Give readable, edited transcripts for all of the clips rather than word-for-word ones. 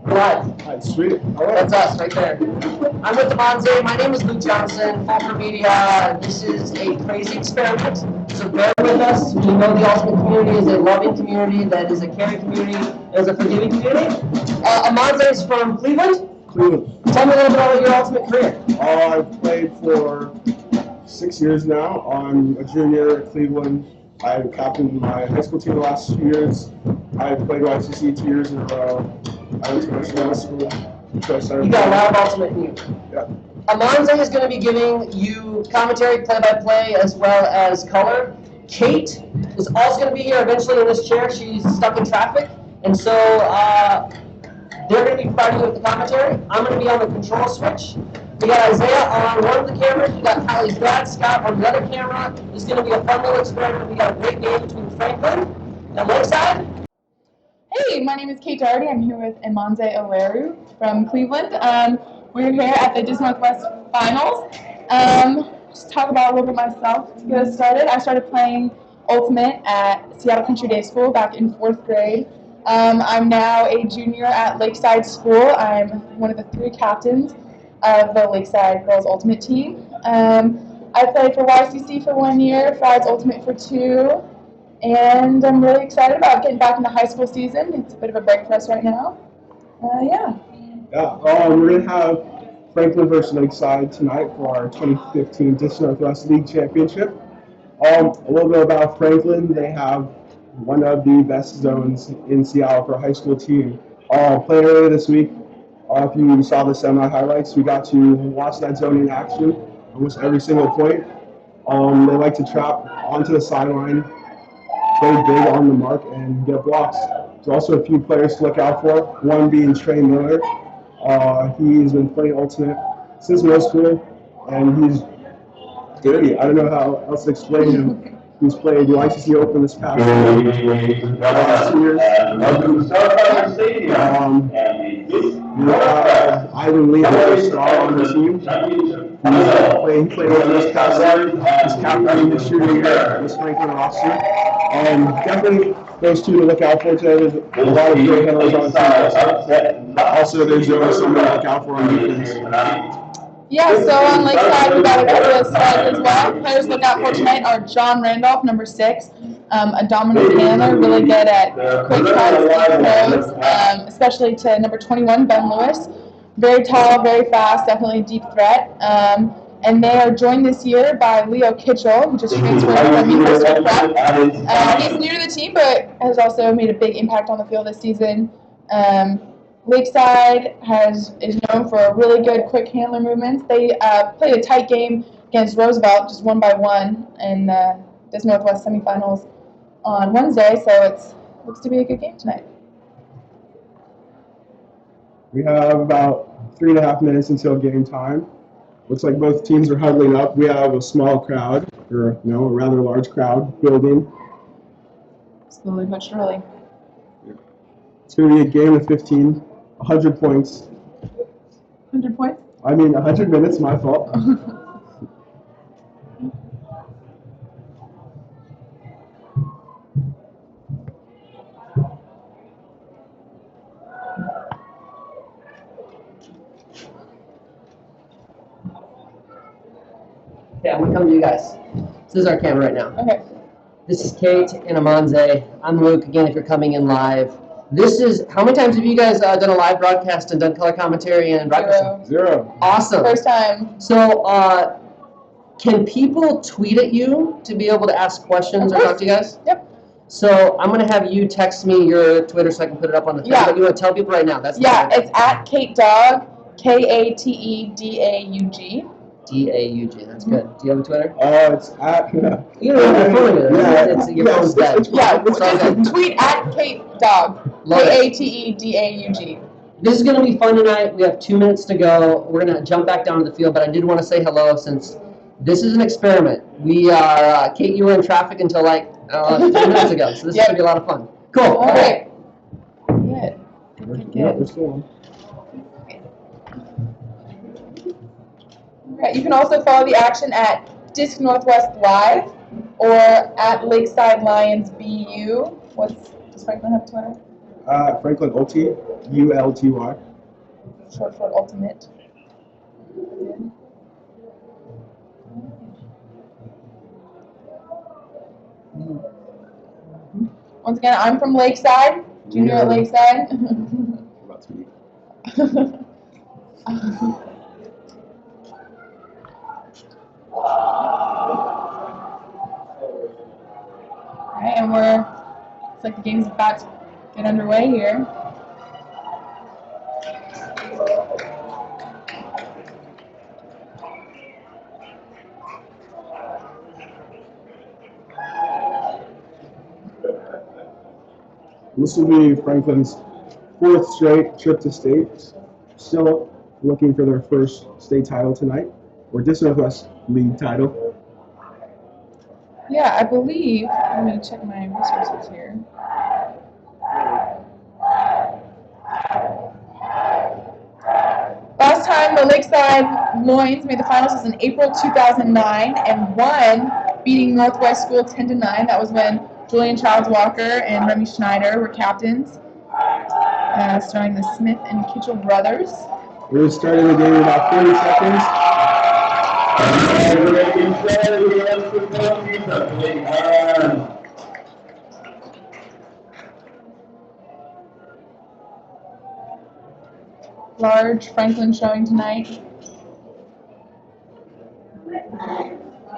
Right. Alright, sweet. That's us right there. I'm with the Monze. My name is Luke Johnson, Fulford Media. This is a crazy experiment, so bear with us. We know the Ultimate community is a loving community, that is a caring community, that is a forgiving community. Monze is from Cleveland. Cleveland. Tell me a little bit about your Ultimate career. I've played for 6 years now. I'm a junior at Cleveland. I captained my high school team the last 2 years. I played YCC 2 years in a row. I went to Mercer High School. So You got a lot of Ultimate in you. Yeah. Monze is going to be giving you commentary, play-by-play, as well as color. Kate is also going to be here eventually in this chair. She's stuck in traffic, and so they're going to be providing you with the commentary. I'm going to be on the control switch. We got Isaiah on one of the cameras. We got Kylie's dad, Scott, on the other camera. It's going to be a fun little experiment. We got a great game between Franklin and Lakeside. Hey, my name is Kate Doherty. I'm here with Imanze Oleru from Cleveland. We're here at the Dis Northwest Finals. Just talk about a little bit myself to get us started. I started playing Ultimate at Seattle Country Day School back in 4th grade. I'm now a junior at Lakeside School. I'm one of the 3 captains of the Lakeside Girls Ultimate team. I played for YCC for 1 year, Frieds Ultimate for 2. And I'm really excited about getting back into high school season. It's a bit of a break for us right now. Yeah, we're going to have Franklin versus Lakeside tonight for our 2015 Dis Northwest League Championship. A little bit about Franklin. They have one of the best zones in Seattle for a high school team. Playing earlier this week, if you saw the semi highlights, we got to watch that zone in action almost every single point. They like to trap onto the sideline, play big on the mark, and get blocks. There's also a few players to look out for, one being Trey Miller. He's been playing Ultimate since middle school, and he's dirty. I don't know how else to explain him. He's played the ICC Open this past last 2 years. Ivan Lee is a star on the team. He's played over this past year. He's captaining the shooting here, this Franklin roster. Definitely those 2 to look out for today. There's a lot of great handlers on the team. Also, there's someone to look out for on defense. Yeah, so on Lakeside, we got a couple of studs as well. Players to look out for tonight are John Randolph, number 6, a dominant handler, really good at quick cuts, deep throws, especially to number 21, Ben Lewis. Very tall, very fast, definitely a deep threat. And they are joined this year by Leo Kitchell, who just transferred from University Prep. He's new to the team, but has also made a big impact on the field this season. Lakeside is known for really good quick handler movements. They played a tight game against Roosevelt, just 1-1 in the Dis Northwest semifinals on Wednesday, so it looks to be a good game tonight. We have about 3.5 minutes until game time. Looks like both teams are huddling up. We have a small crowd, or a rather large crowd building. Slowly but surely. It's going to be a game of 15, 100 points. 100 points? I mean, 100 minutes, my fault. Yeah, I'm going to come to you guys. This is our camera right now. Okay. This is Kate and Imanze. I'm Luke, again, if you're coming in live. This is, how many times have you guys done a live broadcast and done color commentary and broadcast? 0. Awesome. First time. So, can people tweet at you to be able to ask questions or talk to you guys? Yep. So, I'm going to have you text me your Twitter so I can put it up on the thing. Yeah. But you want to tell people right now? It's at Kate Dog, KateDaug. D-A-U-G, that's good. Do you have a Twitter? It's at, You don't have your phone with it. Your phone's dead. Yeah, It's all good. tweet at Kate Dog, KateDaug. This is going to be fun tonight. We have 2 minutes to go. We're going to jump back down to the field, but I did want to say hello since this is an experiment. We are, Kate, you were in traffic until like 10 minutes ago, so this is going to be a lot of fun. Cool. All right. Yeah, we're still on. Right, you can also follow the action at Disc Northwest Live or at Lakeside Lions BU. Does Franklin have Twitter? Franklin Ulty, ULTY. Short for ultimate. Once again, I'm from Lakeside, junior at Lakeside. About to be. Alright, and looks like the game's about to get underway here. This will be Franklin's 4th straight trip to state. Still looking for their first state title tonight, or Dis Northwest League title. Yeah, I believe, let me check my resources here. Last time the Lakeside Loins made the finals was in April 2009 and won, beating Northwest School 10-9. That was when Julian Childs Walker and Remy Schneider were captains, starring the Smith and Kitchell brothers. We're starting the game in about 40 seconds. Large Franklin showing tonight. See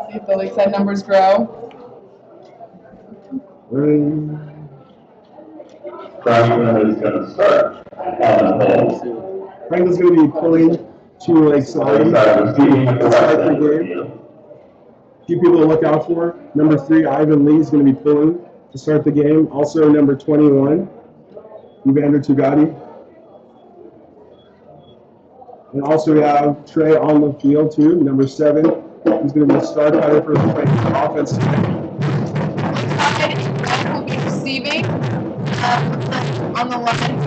if the Lakeside numbers grow. Franklin is going to start on the hole. Franklin's going to be pulling to Lakeside to start the game. A few people to look out for. Number 3, Ivan Lee, is going to be pulling to start the game. Also, number 21, Evander Tugati. And also we have Trey on the field too, number 7. He's going to be a star cutter for the Franklin offense tonight. Will be receiving on the line.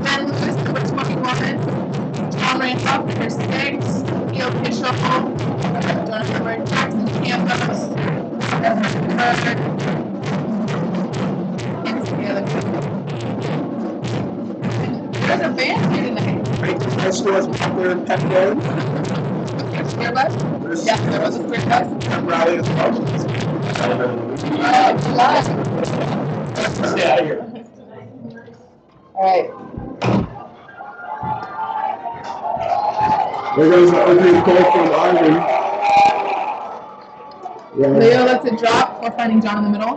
Ben Lewis, number 21. John Randolph, number 6. Neil Bishop, number Jackson Campos. There's a band here tonight. Franklin High School has popular pet band. Square bus? Yeah, there was a square bus. Pep rally as well. Stay out of here. All right. There goes the opening goal from Ivan. Yeah. Leo lets it drop. We're finding John in the middle.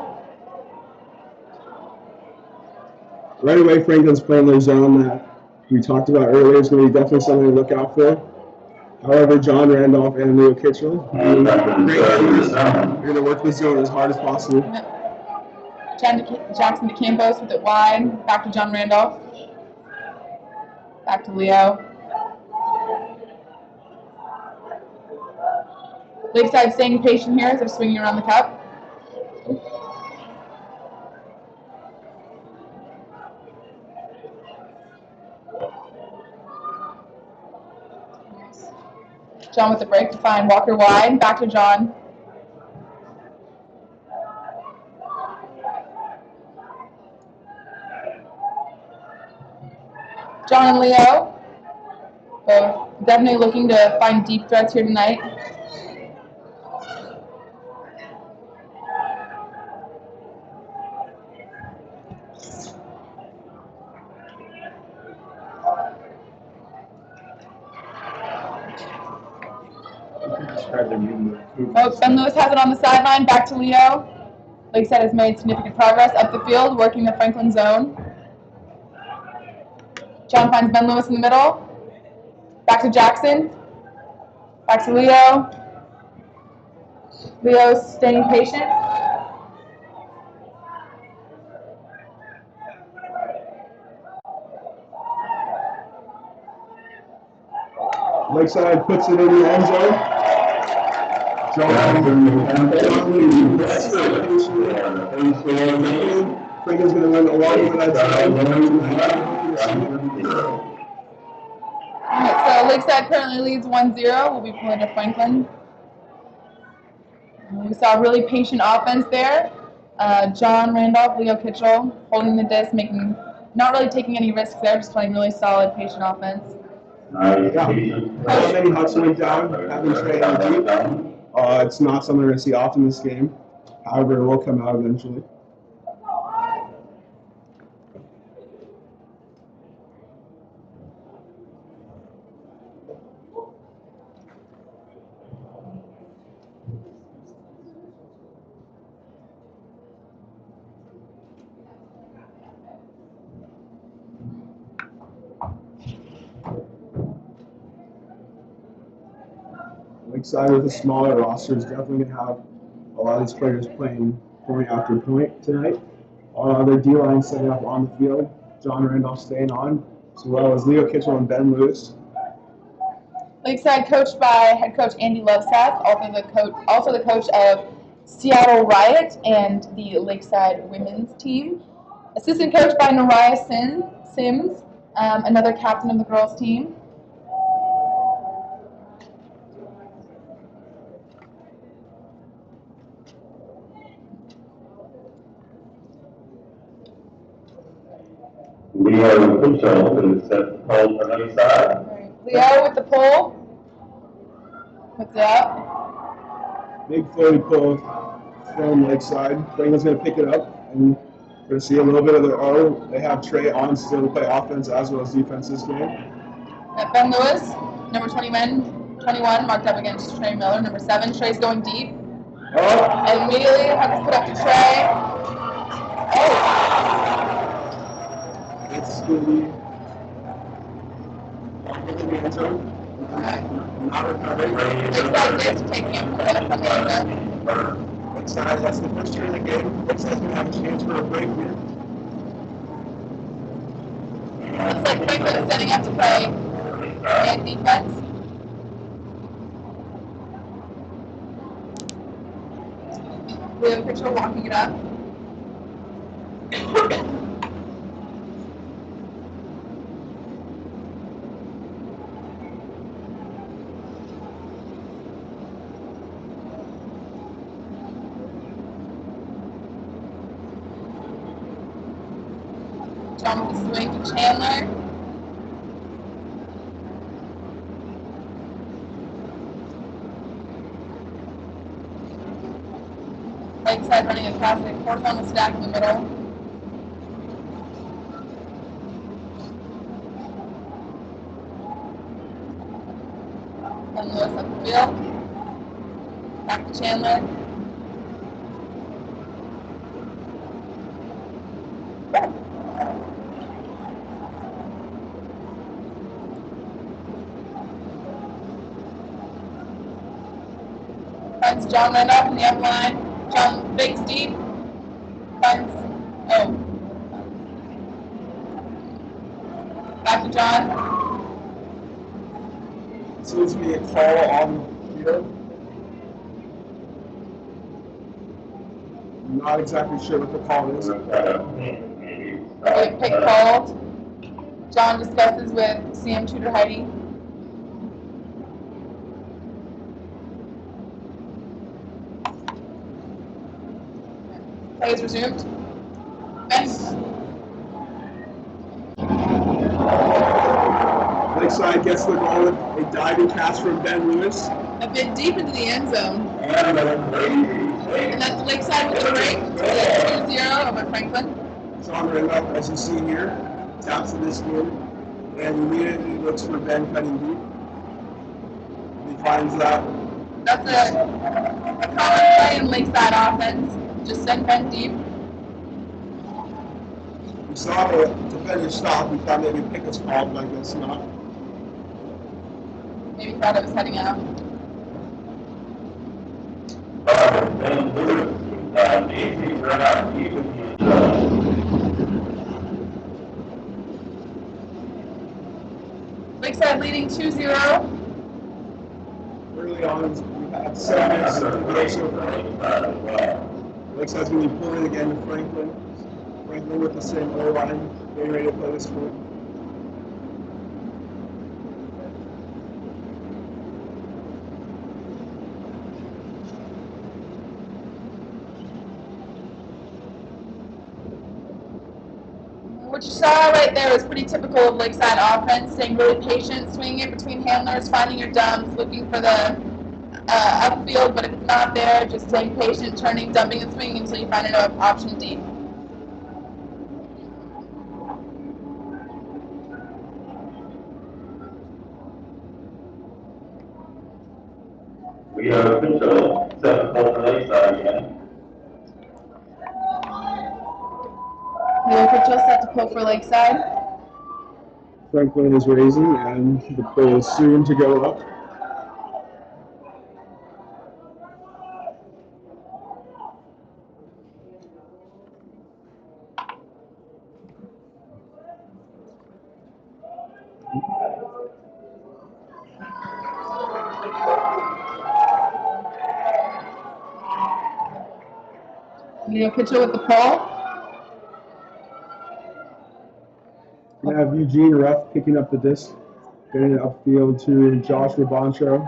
Right away, Franklin's playing their zone that we talked about earlier. It's going to be definitely something to look out for. However, John Randolph and Leo Kitchell, great players, are going to work the zone as hard as possible. Jackson to Campos with it wide. Back to John Randolph. Back to Leo. Lakeside staying patient here as they're swinging around the cup. John with the break to find Walker wide. Back to John. John and Leo, both definitely looking to find deep threats here tonight. Ben Lewis has it on the sideline. Back to Leo. Lakeside has made significant progress up the field, working the Franklin zone. John finds Ben Lewis in the middle. Back to Jackson. Back to Leo. Leo staying patient. Lakeside puts it in the end zone. Franklin's going to win a lot of that time. Alright, so Lakeside currently leads 1-0. We'll be pulling to Franklin. We saw a really patient offense there. John Randolph, Leo Kitchell holding the disc, making not really taking any risks there, just playing really solid, patient offense. Yeah. Many Hudson went down, having Trey in the deep. It's not something we're going to see often in this game. However, it will come out eventually. Lakeside with a smaller roster is definitely going to have a lot of these players playing point after point tonight. Their D-line setting up on the field. John Randolph staying on, as well as Leo Kitchell and Ben Lewis. Lakeside coached by head coach Andy Loveseth, also the coach of Seattle Riot and the Lakeside women's team. Assistant coach by Nariah Sims, another captain of the girls team. Leo Kitchell is set to pull from Lakeside. Leo with the pull. What's up? Big floaty pull from Lakeside. Franklin's going to pick it up, and we're going to see a little bit of their O. They have Trey on still to play offense as well as defense this game. Ben Lewis, number 21, marked up against Trey Miller. Number 7, Trey's going deep. And immediately have to put up to Trey. It's going to be in the end zone. Not recovering. Lakeside is taking him from the end zone. Lakeside, that's the first turn of the game. Lakeside's going to have a chance for a break here. Looks like Franklin is setting up to play man defense. Leo Kitchell walking it up. John with the swing to Chandler. Lakeside running a classic horizontal stack in the middle. And Lewis up the field. Back to Chandler. Finds John Randolph in the up line. John fakes deep. Finds, back to John. Seems to be a call on the field. I'm not exactly sure what the call is. Pick called. John discusses with CM Tutor Heidi. Play is resumed. Lakeside gets the goal with a diving pass from Ben Lewis. A bit deep into the end zone. And that's Lakeside with the break. 2-0 over Franklin. John Randolph, as you see here, taps to this game and immediately looks for Ben cutting deep. He finds that. That's a common play in Lakeside offense. Just send Ben deep. We saw the defender stop. We thought maybe pick was called, but I guess not. Maybe thought it was heading out. Lakeside leading 2-0. Early on, we had 7 minutes to go so far. Lakeside's going to be pulling again to Franklin. Franklin with the same O-line, getting ready to play this point. What you saw right there was pretty typical of Lakeside offense, staying really patient, swinging it between handlers, finding your dumps, looking for the upfield, but if it's not there, just staying patient, turning, dumping, and swinging until you find an option deep. We have official set to pull for Lakeside again. The official set to pull for Lakeside. Franklin is raising, and the pull is soon to go up. The official with the pull. We have Eugene Ruff picking up the disc, getting it upfield to Josh Rabancho.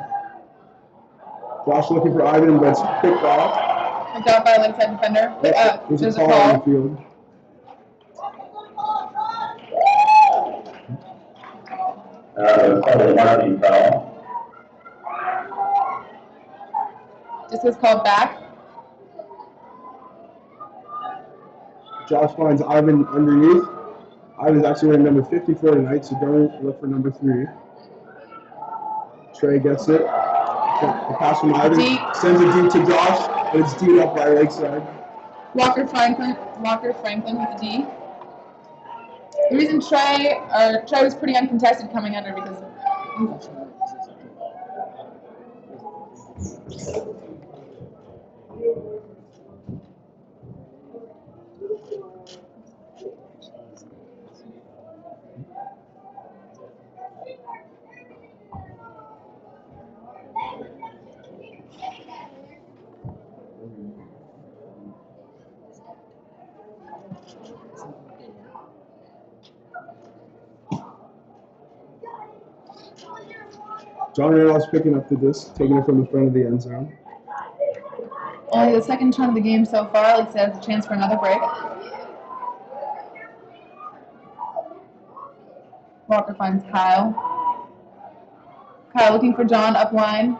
Josh looking for Ivan, but it's picked off. Picked off by a Lakeside defender. There's a call on the field. Called a marking foul. This was called back. Josh finds Ivan underneath. Ivan's actually wearing number 54 tonight, so don't look for number 3. Trey gets it. The pass from Ivan sends it deep to Josh, but it's deep up by Lakeside. Walker Franklin with the D. The reason Trey was pretty uncontested coming under because John Randolph's picking up the disc, taking it from the front of the end zone. only the second turn of the game so far. Lakeside has a chance for another break. Walker finds Kyle. Kyle looking for John up line.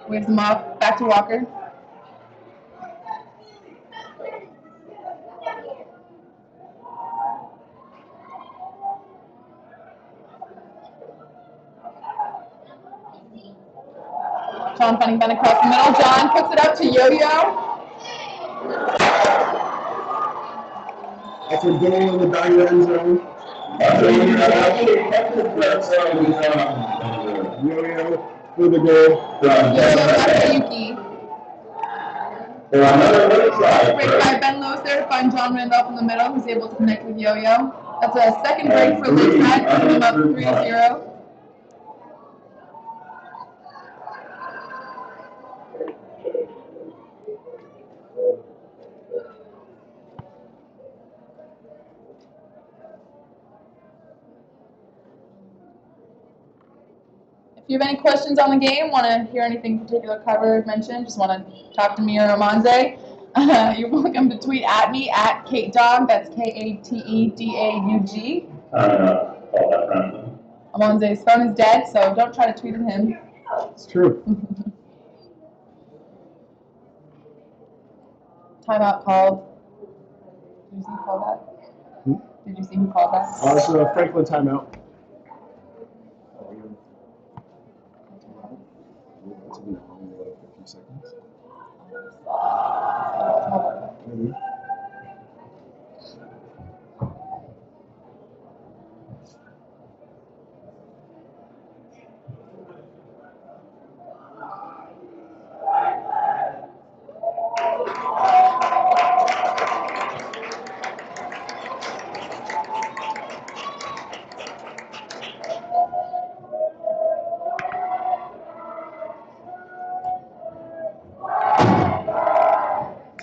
Waves him off. Back to Walker. John finding Ben across the middle. John puts it up to Yo-Yo. That's a goal in the back of the end zone. Yo-Yo for the goal. Yuki. Break by Ben Lewis there to find John Randolph in the middle, who's able to connect with Yo-Yo. That's a second break for Lakeside, putting them up 3-0. If you have any questions on the game, want to hear anything particular covered, mentioned, just want to talk to me or Amanze, you're welcome to tweet at me at KateDog. That's KateDaug. Amanze's phone is dead, so don't try to tweet at him. It's true. Timeout called. Did you see who called that? Did you see who called that? It's a Franklin timeout.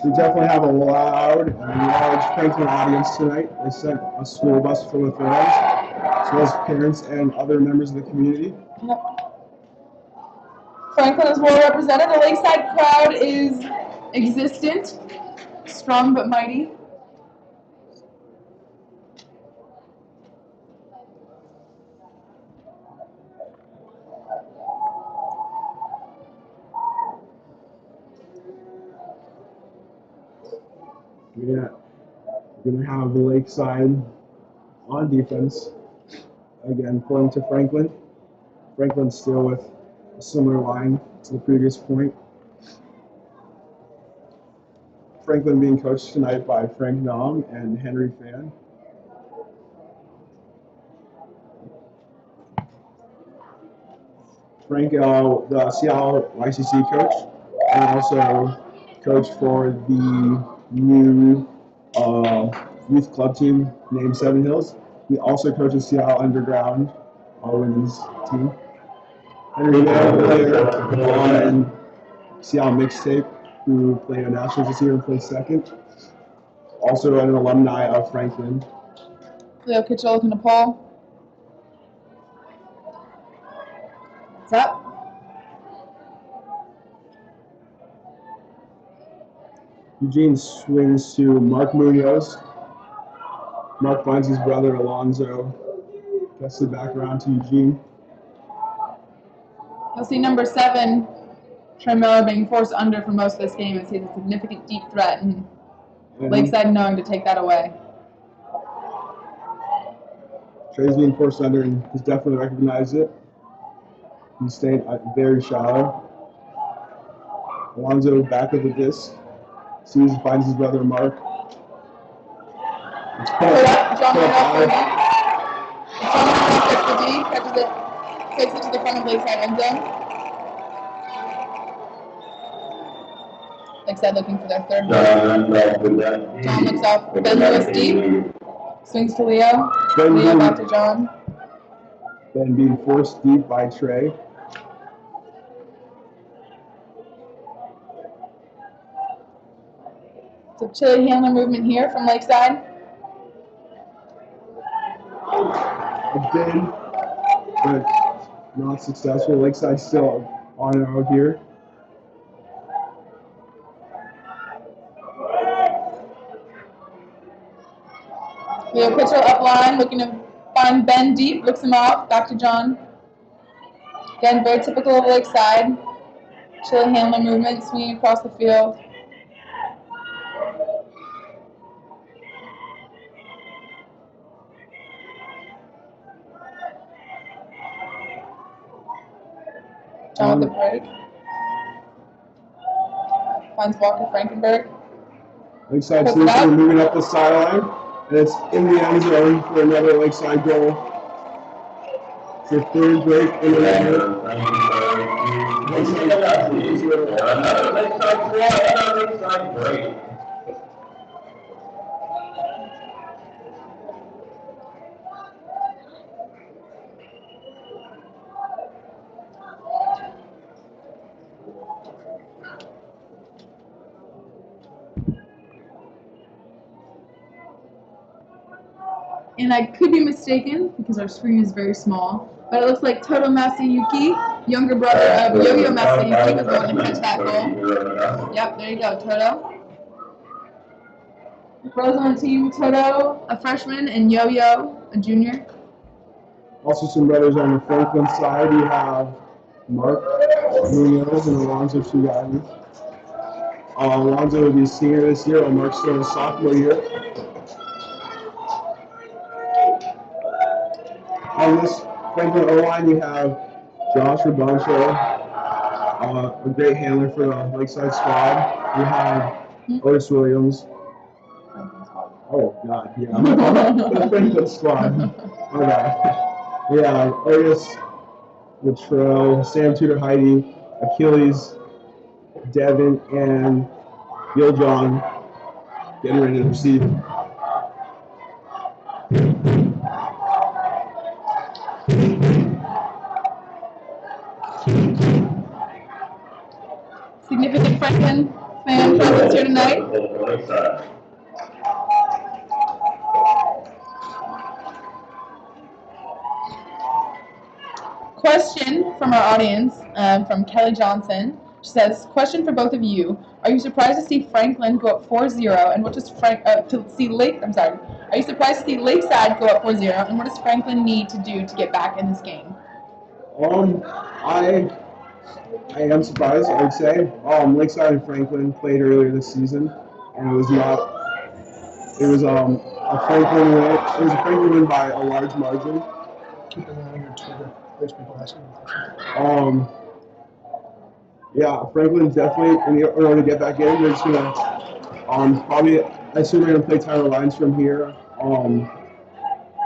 We definitely have a loud and large Franklin audience tonight. They sent a school bus full of fans, as well as parents and other members of the community. Yep. Franklin is well represented. The Lakeside crowd is existent, strong but mighty. Yeah, we're gonna have the Lakeside on defense again, pulling to Franklin. Franklin still with a similar line to the previous point. Franklin being coached tonight by Frank Nom and Henry Fan. Frank, the Seattle YCC coach, and also coach for the new youth club team named Seven Hills. He also coaches Seattle Underground women's team. Henry Fan, player on Seattle Mixtape, who played on Nationals this year and played second. Also an alumni of Franklin. Leo Kitchell looking to pull. What's up? Eugene swings to Mark Munoz. Mark finds his brother Alonzo. Gets it back around to Eugene. You'll see number 7, Trey Miller, being forced under for most of this game as he's a significant deep threat, and Lakeside knowing to take that away. Trey's being forced under and he's definitely recognized it. He's staying very shallow. Alonzo back of the disc. Sees and finds his brother Mark. It's Put up, John Miller gets the D, catches it, takes it to the front of Lakeside end zone. Lakeside looking for their third down. John looks off. Ben Lewis deep. Swings to Leo. Leo back to John. Ben being forced deep by Trey. So chilly handler movement here from Lakeside. A bid, but not successful. Lakeside still on and out here. Leo Kitchell up line, looking to find Ben deep, looks him off, back to John. Again, very typical of Lakeside. Chilly handler movement, swinging across the field. John with the break. Finds Walker Frankenberg. Lakeside seems to be moving up the sideline, and it's in the end zone for another Lakeside goal. It's their third break in a row. Lakeside break. And I could be mistaken because our screen is very small, but it looks like Toto Masayuki, younger brother of Yo-Yo Masayuki, was the one to catch that goal. Yep, there you go, Toto. Brothers on the team, Toto, a freshman, and Yo-Yo, a junior. Also some brothers on the Franklin side. You have Mark Munoz and Alonzo Sugati. Alonzo will be a senior this year, while Mark's still a sophomore year. On this Franklin O-line, you have Josh Rabancho, a great handler for the Lakeside squad. You have Otis Williams. Oh, God, yeah. The Franklin squad. Okay. Yeah, Otis, Latrell, Sam Tudor Heidi, Achilles, Devin, and Gil John getting ready to receive. Significant Franklin fan presence here tonight. Question from our audience, from Kelly Johnson. She says, question for both of you. Are you surprised to see Franklin go up 4-0, and what does Are you surprised to see Lakeside go up 4-0, and what does Franklin need to do to get back in this game? I am surprised, I would say. Lakeside and Franklin played earlier this season, and it was not It was a Franklin win. It was a Franklin win by a large margin. Keep an eye on your Twitter. There's people asking. Yeah, Franklin definitely in order to get back in. They're just gonna probably I assume they're gonna play Tyler Lines from here.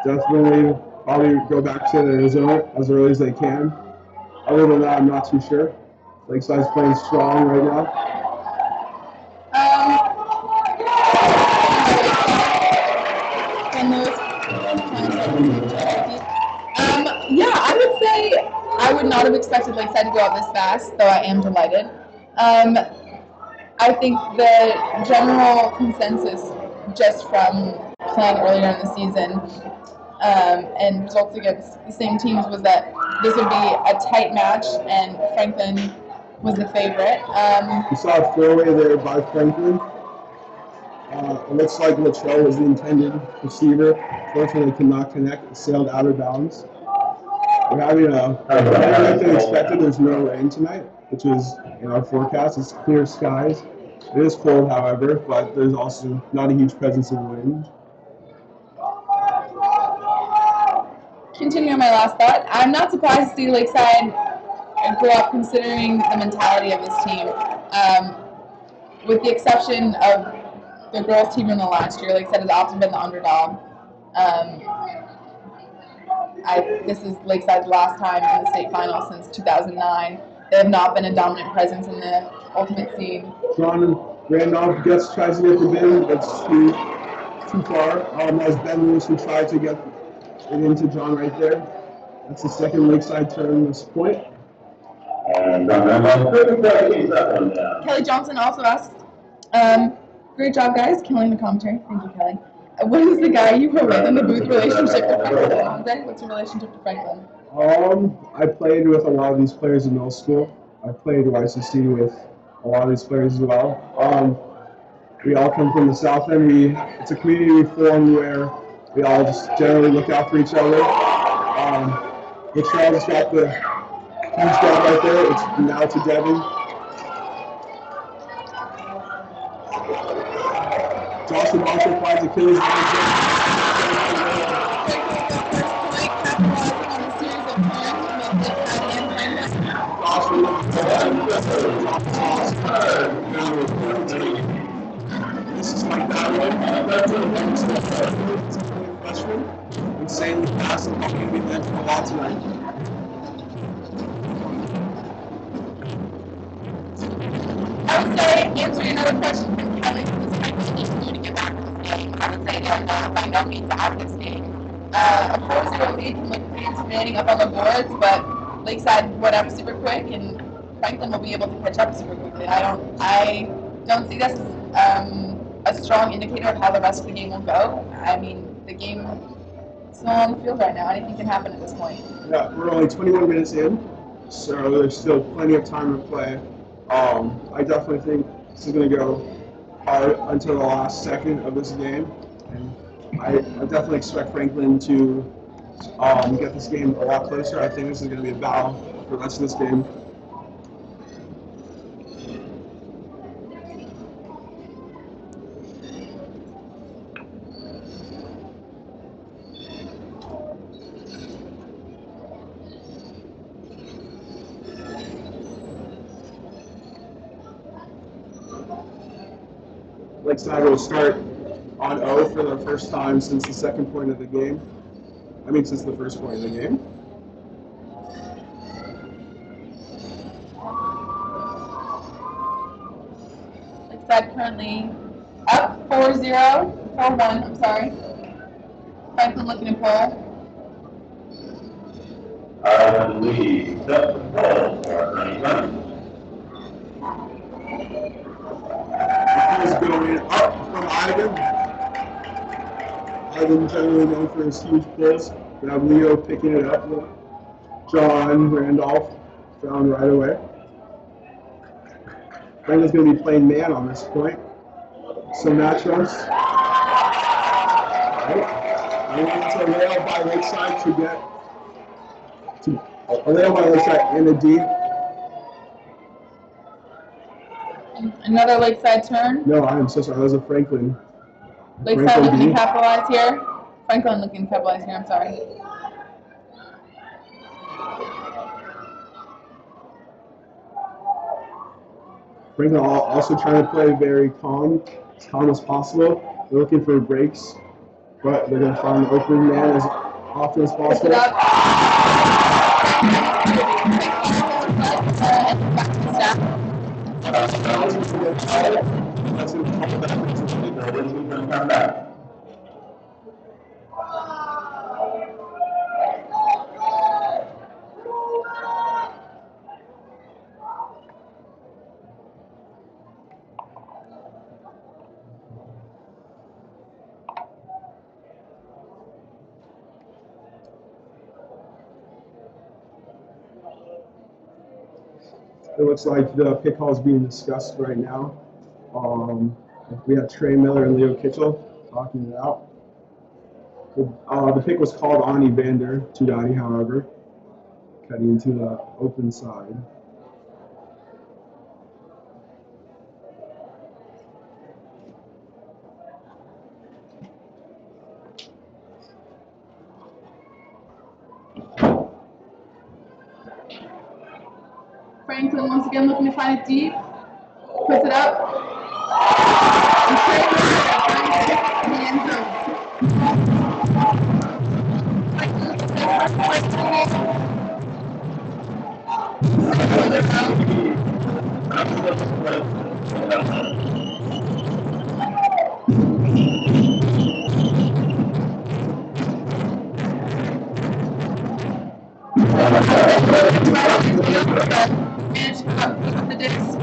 Definitely probably go back to Arizona as early as they can. Other than that, I'm not too sure. Lakeside's playing strong right now. Yeah, I would say I would not have expected Lakeside to go out this fast, though I am delighted. I think the general consensus, just from playing earlier in the season and results against the same teams, was that this would be a tight match, and Franklin was the favorite. You saw a throwaway there by Franklin. It looks like Latrell was the intended receiver. Fortunately, could not connect. It sailed out of bounds. We're having a better night than expected. There's no rain tonight, which is in our forecast. It's clear skies. It is cold, however, but there's also not a huge presence of wind. Continuing my last thought, I'm not surprised to see Lakeside grow up considering the mentality of this team. With the exception of the girls' team in the last year, Lakeside has often been the underdog. This is Lakeside's last time in the state final since 2009. They have not been a dominant presence in the ultimate scene. John Randolph tries to get the bin, but it's too far. That was Ben Lewis who tried to get it into John right there. That's the second Lakeside turn this point. And Kelly Johnson also asked, great job, guys, killing the commentary. Thank you, Kelly. What is the guy you were with in the booth relationship to Franklin? What's your relationship to Franklin? I played with a lot of these players in middle school. I played YCC with a lot of these players as well. We all come from the South End. It's a community we formed where we all just generally look out for each other. Latrell's got the huge job right there. It's now to Devin. Johnson also finds Achilles. This is like that one. Freshman, insanely fast and going to be meant for a lot tonight. I would say, answering another question from Kelly, this might be an issue to get back to this game. I would say they're by no means out of this game. A 4-0 lead can look pretty intimidating up on the boards, but Lakeside went up super quick, and Franklin will be able to catch up super quickly. I don't see this as a strong indicator of how the rest of the game will go. I mean, the game is still on the field right now. Anything can happen at this point. Yeah, we're only 21 minutes in, so there's still plenty of time to play. I definitely think this is going to go hard until the last second of this game, and I definitely expect Franklin to get this game a lot closer. I think this is going to be a battle for the rest of this game. Lakeside will start on O for the first time since the second point of the game. I mean, since the first point of the game. Lakeside currently up 4-0, 4-1, I'm sorry. Franklin looking to pull. I believe set the ball for 90 Is going up from Ivan. Ivan generally known for his huge pulls. We have Leo picking it up. John Randolph found right away. Franklin's going to be playing man on this point. Some matchups. Right. It's a layup by Lakeside to get a layup by Lakeside and a D. Another Lakeside turn. No, I am so sorry. That was a Franklin. Lakeside looking to capitalize here. Franklin looking to capitalize here, I'm sorry. Franklin also trying to play very calm, as calm as possible. They're looking for breaks, but they're going to find the open man as often as possible. It looks like the pick call is being discussed right now. We have Trey Miller and Leo Kitchell talking it out. The pick was called on Evander to Dottie, however, cutting into the open side. Franklin once again looking to find it deep. Puts it up. And Trey Miller in the end zone. Managed to output the disc.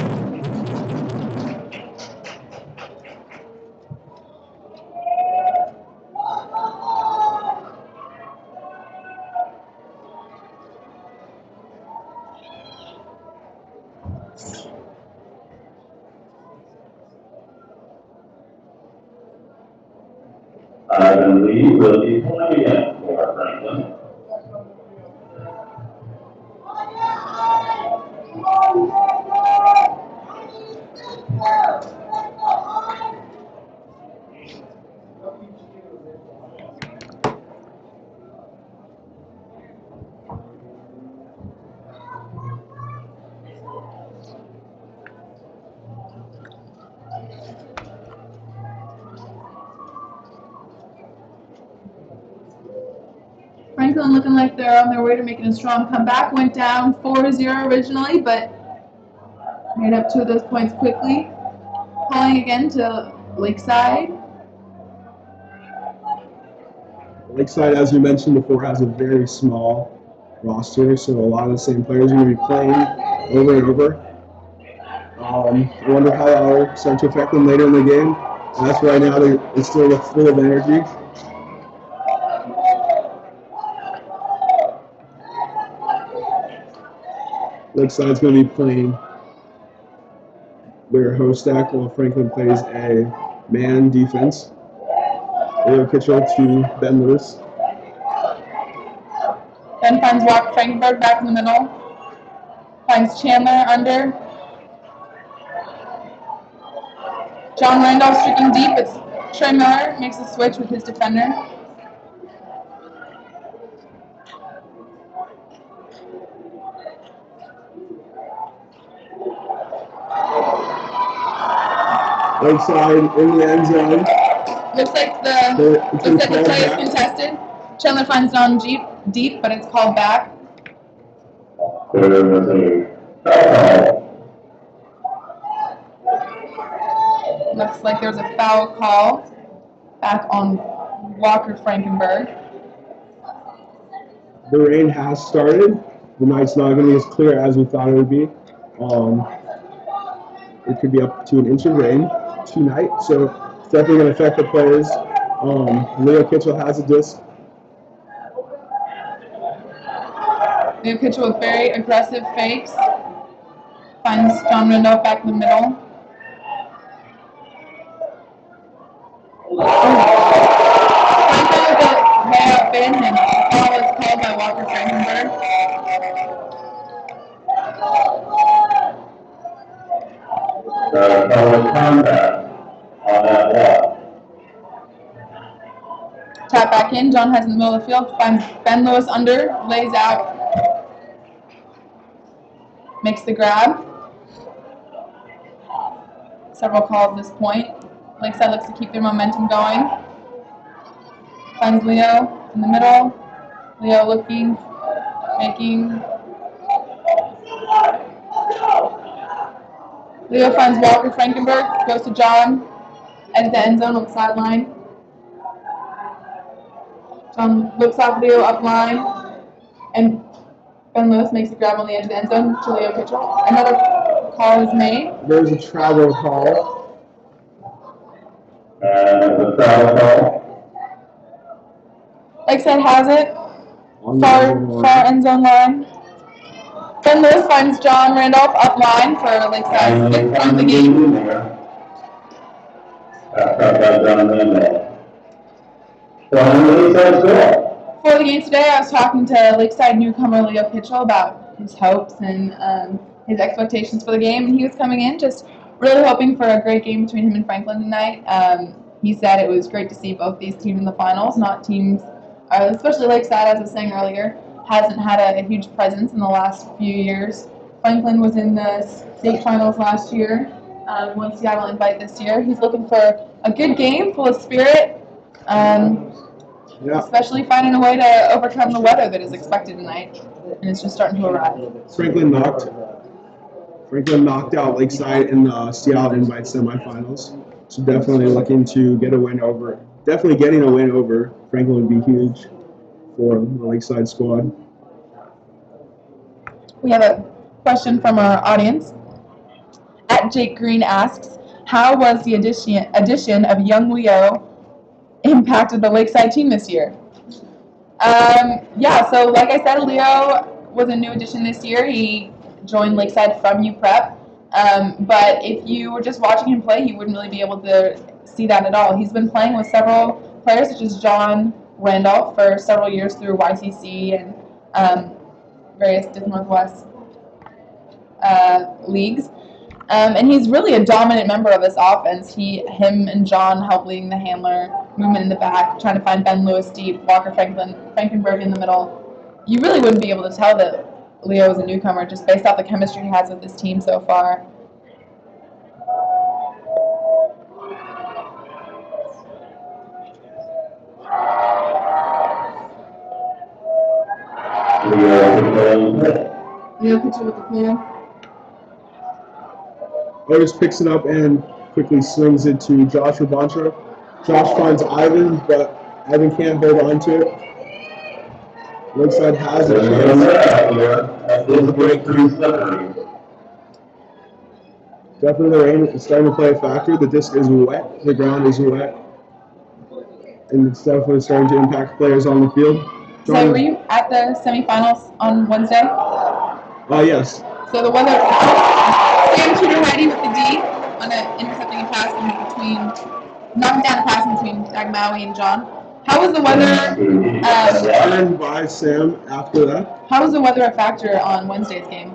Ivan Lee will be playing again for Franklin. Franklin looking like they're on their way to making a strong comeback. Went down 4-0 originally, but made up 2 of those points quickly. Calling again to Lakeside. Lakeside, as we mentioned before, has a very small roster, so a lot of the same players are going to be playing over and over. I wonder how that will start to affect them later in the game. And that's right now they still look full of energy. Lakeside's going to be playing their host stack while Franklin plays a man defense. Leo Kitchell to Ben Lewis. Then finds Walker Frankenberg back in the middle. Finds Chandler under. John Randolph streaking deep. It's Trey Miller makes a switch with his defender. Lakeside in the end zone. Looks like the play is contested. Chandler finds it on deep, but it's called back. There was a foul. Looks like there's a foul call back on Walker Frankenberg. The rain has started. The night's not going to be as clear as we thought it would be. It could be up to an inch of rain tonight, so it's definitely going to affect the players. Leo Kitchell has a disc. Leo Kitchell with very aggressive fakes. Finds John Randolph back in the middle. Franklin with a way up in, and the foul is called by Walker Frankenberg. The foul contact on that block. back in. John has in the middle of the field, finds Ben Lewis under, lays out, makes the grab. Several calls at this point. Lakeside looks to keep their momentum going. Finds Leo in the middle. Leo looking, making. Leo finds Walker Frankenberg, goes to John, edge the end zone on the sideline. John looks off Leo up line, and Ben Lewis makes a grab on the edge of the end zone to Leo Kitchell. Another call is made. There's a travel call. The travel call. Lakeside has it. On the Far end zone line. Ben Lewis finds John Randolph up line for Lakeside 6th point of the game. John Randolph. Lakeside score. Before the game today, I was talking to Lakeside newcomer Leo Kitchell about his hopes and his expectations for the game, and he was coming in just really hoping for a great game between him and Franklin tonight. He said it was great to see both these teams in the finals, not teams, especially Lakeside, as I was saying earlier, hasn't had a huge presence in the last few years. Franklin was in the state finals last year, won Seattle Invite this year. He's looking for a good game, full of spirit. Especially finding a way to overcome the weather that is expected tonight, and it's just starting to arrive. Franklin knocked out Lakeside in the Seattle Invite semifinals, so definitely looking to get a win over. Definitely getting a win over Franklin would be huge for the Lakeside squad. We have a question from our audience. At Jake Green asks, how was the addition of young Leo impacted the Lakeside team this year? So like I said, Leo was a new addition this year. He joined Lakeside from UPrep. But if you were just watching him play, you wouldn't really be able to see that at all. He's been playing with several players, such as John Randolph, for several years through YCC and various Northwest leagues. And he's really a dominant member of this offense. Him and John help leading the handler, movement in the back, trying to find Ben Lewis deep, Walker Frankenberg in the middle. You really wouldn't be able to tell that Leo is a newcomer just based off the chemistry he has with this team so far. Leo Kitchell with the play. Otis picks it up and quickly slings it to Josh Rabantra. Josh finds Ivan, but Ivan can't hold on to it. Lakeside has a chance. Definitely the rain is starting to play a factor. The disc is wet, the ground is wet, and it's definitely starting to impact players on the field. So were you at the semifinals on Wednesday? Yes. So the weather, Sam Tudor-Heidi with the D on intercepting a pass knocking down a pass between Agmawi and John. How was the weather? Turned by Sam after that. How was the weather a factor on Wednesday's game?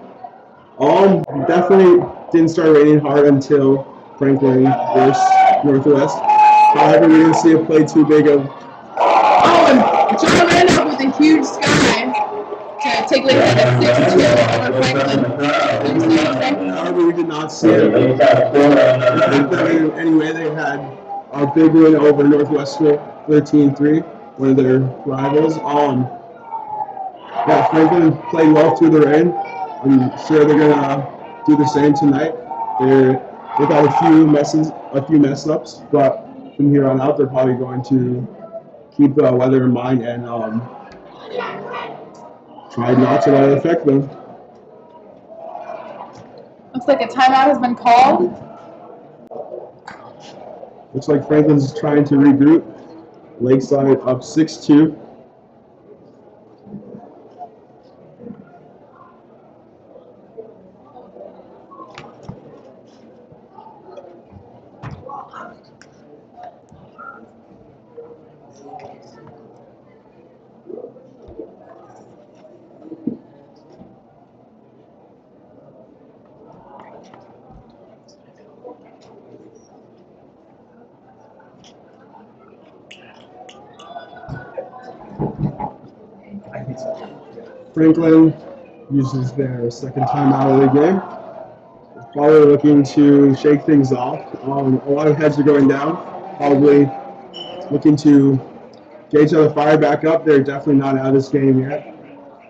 Definitely didn't start raining hard until Franklin versus Northwest. However, we didn't see it play too big of. And John Randolph with a huge sky to take Lakeside at 6-2 over Franklin. However, we did not see it. Anyway, they had a big win over Northwestern, 13-3, one of their rivals. Franklin played well through the rain. I'm sure they're gonna do the same tonight. They've had a few mess ups, but from here on out, they're probably going to keep the weather in mind and try not to let it affect them. Looks like a timeout has been called. Looks like Franklin's trying to regroup. Lakeside up 6-2. Franklin uses their second timeout of the game. Probably looking to shake things off. A lot of heads are going down. Probably looking to gauge how the fire back up. They're definitely not out of this game yet.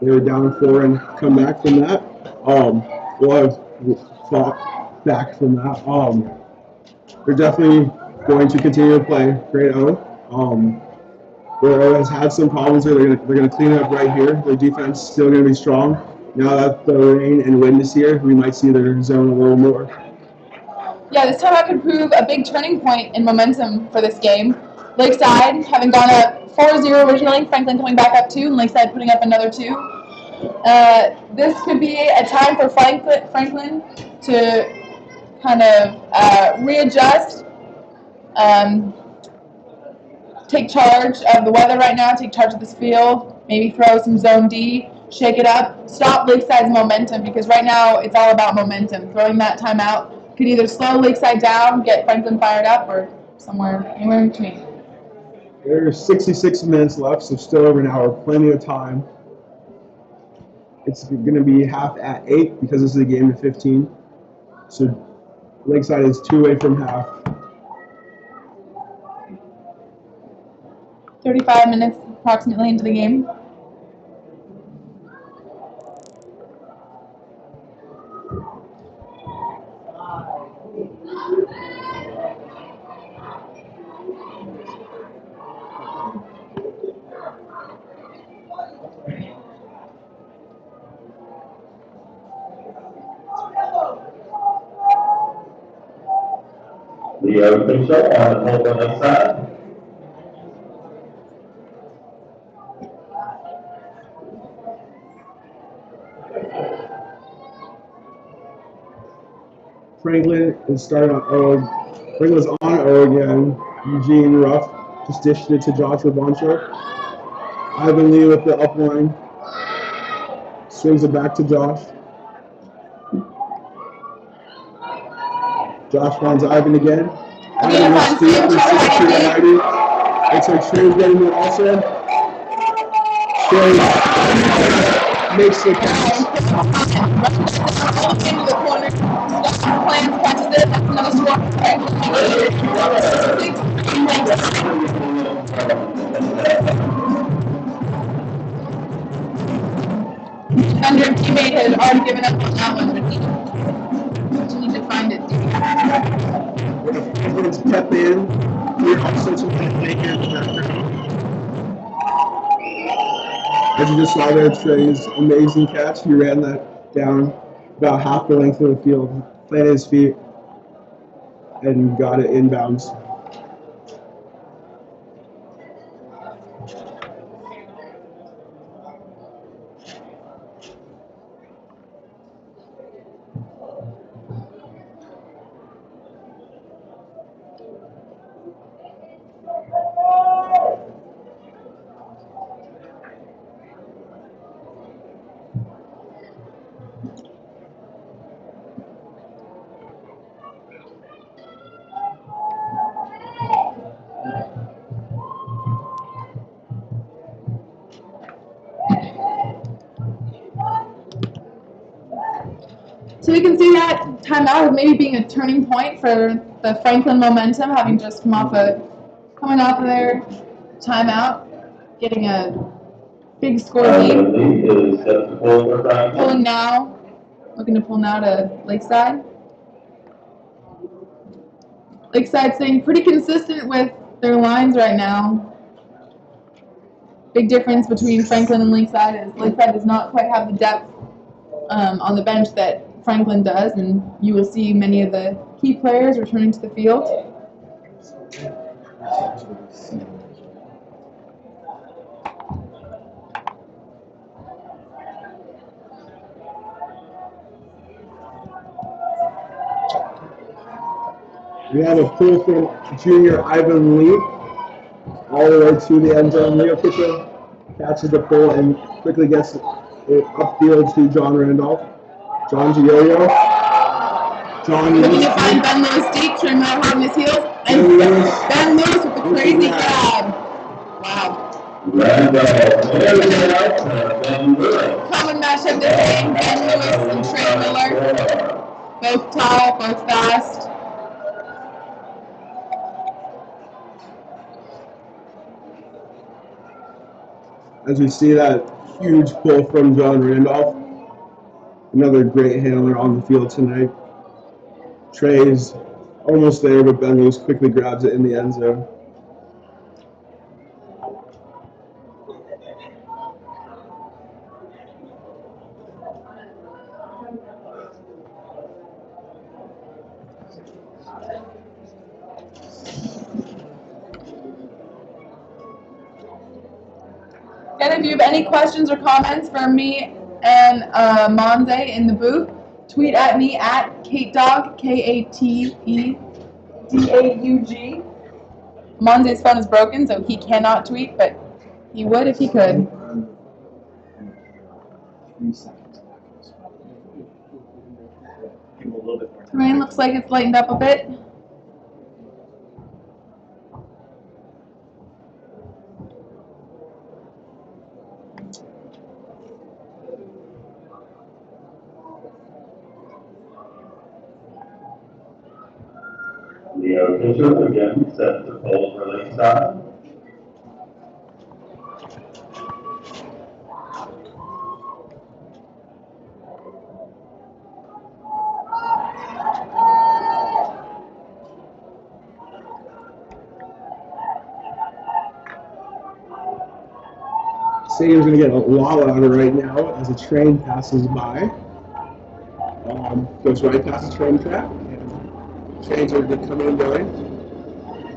They were down 4 and come back from that. We'll have fought back from that. They're definitely going to continue to play. Great O. Their O has had some problems here. They're going to clean it up right here. Their defense is still going to be strong. Now that the rain and wind is here, we might see their zone a little more. Yeah, this timeout could prove a big turning point in momentum for this game. Lakeside having gone up 4-0 originally, Franklin coming back up 2, and Lakeside putting up another 2. This could be a time for Franklin to kind of readjust, take charge of the weather right now, take charge of this field, maybe throw some zone D, shake it up, stop Lakeside's momentum, because right now it's all about momentum. Throwing that timeout could either slow Lakeside down, get Franklin fired up, or anywhere in between. There's 66 minutes left, so still over an hour, plenty of time. It's going to be half at 8 because this is a game of 15. So Lakeside is 2 away from half. 35 minutes approximately into the game. The official on the Holden Lakeside. Franklin is starting on O. Franklin's on O again. Eugene Ruff just dished it to Joshua Boncho. Ivan Lee with the up line. Swings it back to Josh. Josh finds Ivan again. Ivan with Steve for 62 to 90. Looks like Trey's getting it also. Trey makes the catch. Into the corner. Plans catches it. That's another score. Under teammate had already given up on that one, but he need to find it. Franklin's kept in. We're also some playmakers in the background. As you just saw there, Trey's amazing catch. He ran that down about half the length of the field, planted his feet, and got it inbounds. So we can see that timeout as maybe being a turning point for the Franklin momentum, having just coming off of their timeout, getting a big score lead. Looking to pull now to Lakeside. Lakeside staying pretty consistent with their lines right now. Big difference between Franklin and Lakeside is Lakeside does not quite have the depth on the bench that Franklin does, and you will see many of the key players returning to the field. We have a pull from junior Ivan Lee all the way to the end zone. Leo Pitcher catches the pull and quickly gets it upfield to John Randolph. John Gioio. John looking to find Ben Lewis deep, showing him out on his heels. And Ben Lewis with the crazy grab. Wow. Randolph Miller out for Ben Lewis. Common matchup this game, Ben Lewis and Trey Miller. Both tall, both fast. As we see that huge pull from John Randolph, another great handler on the field tonight. Trey's almost there, but Ben Lewis quickly grabs it in the end zone. And if you have any questions or comments for me and Monze in the booth, tweet at me at KateDaug, KateDaug. Monze's phone is broken, so he cannot tweet, but he would if he could. Terrain looks like it's lightened up a bit. Leo Fisher again sets the pole for Lakeside. Stadium's going to get a lot louder right now as a train passes by. Goes right past the train track. And trains are coming and going.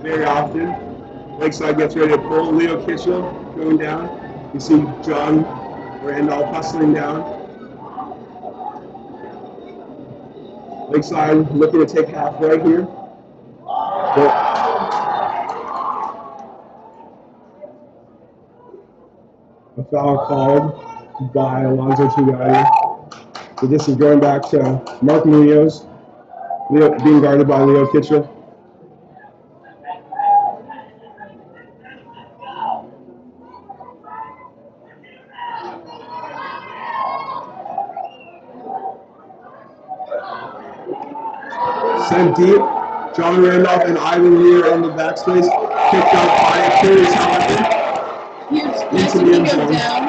Very often, Lakeside gets ready to pull. Leo Kitchell going down. You see John Randolph hustling down. Lakeside looking to take halfway here. But a foul called by Alonzo Tugari. So this is going back to Mark Munoz, being guarded by Leo Kitchell. Sent deep. John Randolph and Ivan Lee are in the backspace. Picked up by Achilles, however. Huge Into the he end goes zone. down.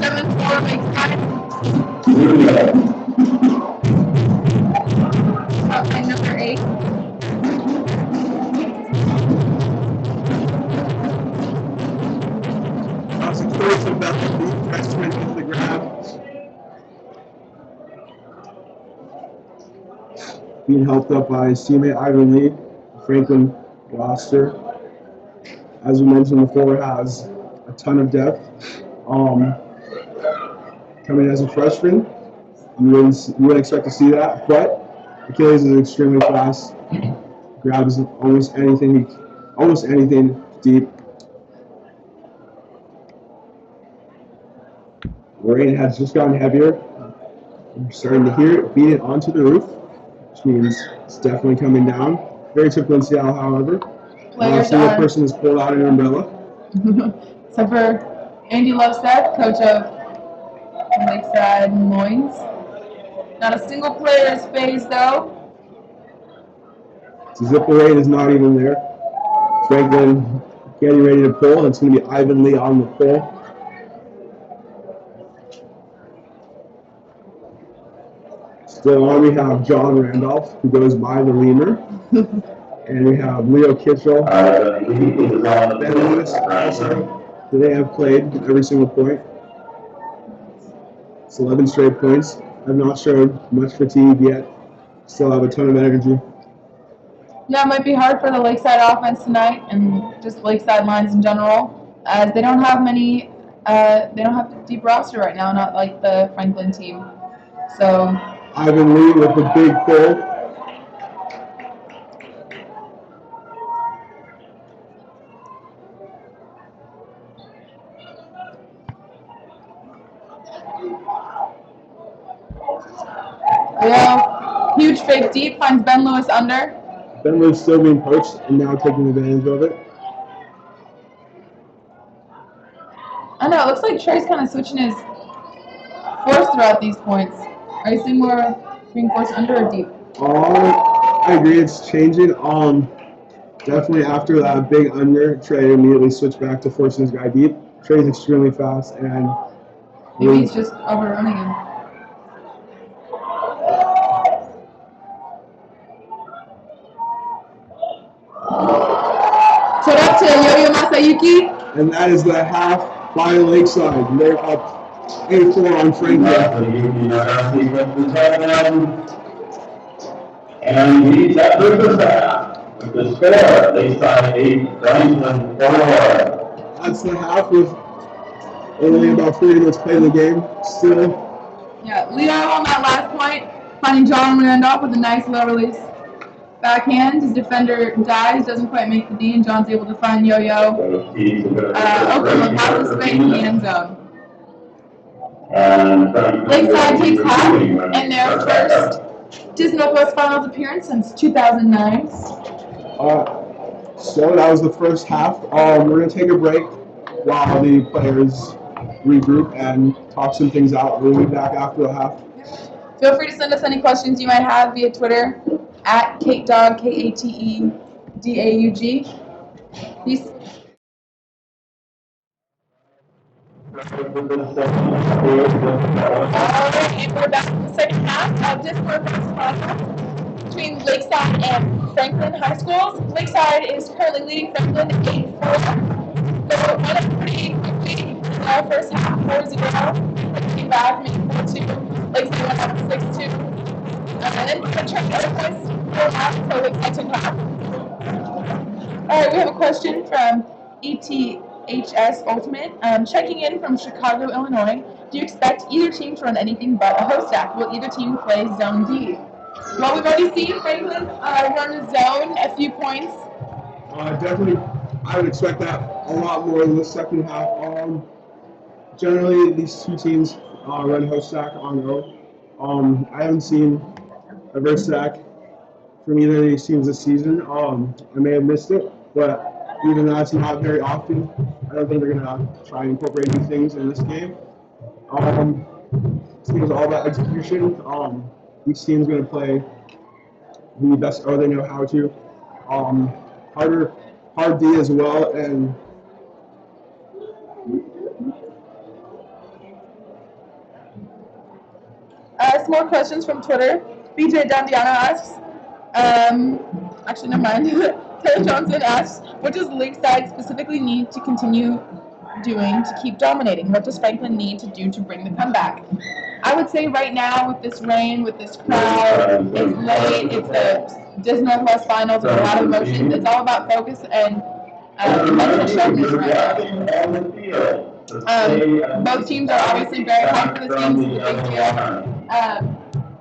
Seven four makes time. And number 8. That's a choice of Bethel, freshman with the grab. Being helped up by his teammate Ivan Lee, Franklin roster. As we mentioned before, has a ton of depth. Coming as a freshman, you wouldn't expect to see that, but Achilles is extremely fast. Grabs almost anything deep. Rain has just gotten heavier. We're starting to hear it beat it onto the roof, which means it's definitely coming down. Very typical in Seattle, however. Not a single person has pulled out an umbrella. Except for Andy Lovestead, coach of Lakeside Moines. Not a single player is phased though. So zipper rain is not even there. Franklin getting ready to pull, and it's going to be Ivan Lee on the pull. Still on, we have John Randolph, who goes by the lemur. And we have Leo Kitchell, Ben Lewis also. They have played every single point. It's 11 straight points. I've not showed much fatigue yet. Still have a ton of energy. Yeah, it might be hard for the Lakeside offense tonight and just Lakeside lines in general, as they don't have many. They don't have a deep roster right now, not like the Franklin team. So Ivan Lee with the big pull. Leo, huge fake deep, finds Ben Lewis under. Ben Lewis still being poached and now taking advantage of it. I know, it looks like Trey's kind of switching his force throughout these points. Are you seeing more being forced under or deep? I agree, it's changing. Definitely after that big under, Trey immediately switched back to forcing his guy deep. Trey's extremely fast and Maybe he's just overrunning him. Shout out to Yo-Yo Masayuki. And that is the half by Lakeside. They're up 8-4 on Franklin. And he's at the half with the score, Lakeside 8, Franklin 4. That's the half with only about 40 minutes played in the game. Still. Yeah, Leo on that last point, finding John Randolph with a nice low release backhand. His defender dives, doesn't quite make the D, and John's able to find Yo-Yo. Open look out of space in the end zone. Lakeside takes half in their first DiscNW Finals appearance since 2009. So that was the first half. We're going to take a break while the players regroup and talk some things out. We'll be back after the half. Feel free to send us any questions you might have via Twitter at KateDaug, KateDaug. Peace. Alright, and we're back in the second half of DiscNW Finals between Lakeside and Franklin High Schools. Lakeside is currently leading Franklin 8-4. So went up pretty quickly in the first half, 4-0. Came back, made 4-2. Lakeside went up 6-2. And then returned the other points for half, so Lakeside took half. Alright, we have a question from ETHS Ultimate. Checking in from Chicago, Illinois. Do you expect either team to run anything but a host stack? Will either team play Zone D? Well, we've already seen Franklin run zone a few points. Definitely, I would expect that a lot more in the second half. Generally, these two teams run host stack on go. I haven't seen a verse stack from either of these teams this season. I may have missed it, but even though it's not very often, I don't think they're going to try and incorporate these things in this game. This game is all about execution. Each team's going to play the best they know how to. Hard D as well, and some more questions from Twitter. BJ Dandiano asks, actually, never mind. Taylor Johnson asks, what does Lakeside specifically need to continue doing to keep dominating? What does Franklin need to do to bring the comeback? I would say right now, with this rain, with this crowd, it's late, it's the DiscNW Finals with a lot of emotions. It's all about focus and mental sharpness right now. Both teams are obviously very hyped for this game. This is a big deal.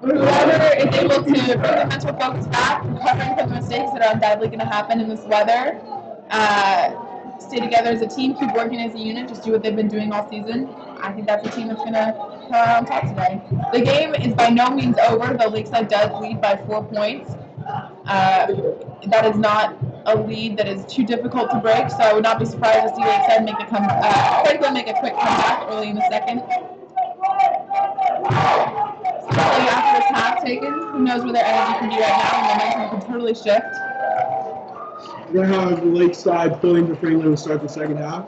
Whoever is able to bring the mental focus back, recovering from the mistakes that are undoubtedly going to happen in this weather, stay together as a team, keep working as a unit, just do what they've been doing all season. I think that's a team that's going to come out on top today. The game is by no means over, though Lakeside does lead by 4 points. That is not a lead that is too difficult to break, so I would not be surprised to see Lakeside make Franklin make a quick comeback early in the second. Especially after this half taken, who knows where their energy can be right now, and their momentum can totally shift. We're going to have Lakeside pulling to Franklin to start the second half.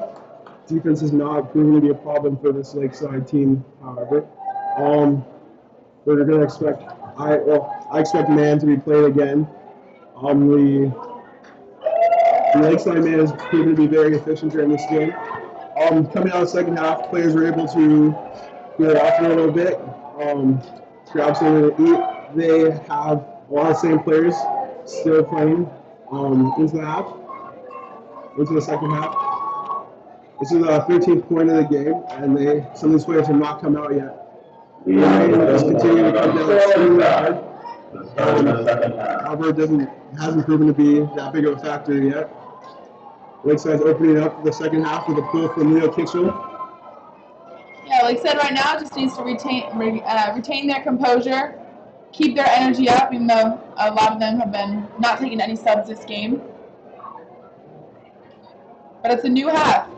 Defense is not proving to be a problem for this Lakeside team, however. We're going to expect, I expect man to be played again. The Lakeside man has proven to be very efficient during this game. Coming out of the second half, players were able to get off a little bit, grab something to eat. They have a lot of same players still playing into the second half. This is the 13th point of the game, and some of these players have not come out yet. They just continue to come down extremely hard. However, it hasn't proven to be that big of a factor yet. Lakeside's opening up the second half with a pull from Leo Kitchell. Yeah, Lakeside right now just needs to retain their composure, keep their energy up, even though a lot of them have been not taking any subs this game. But it's a new half.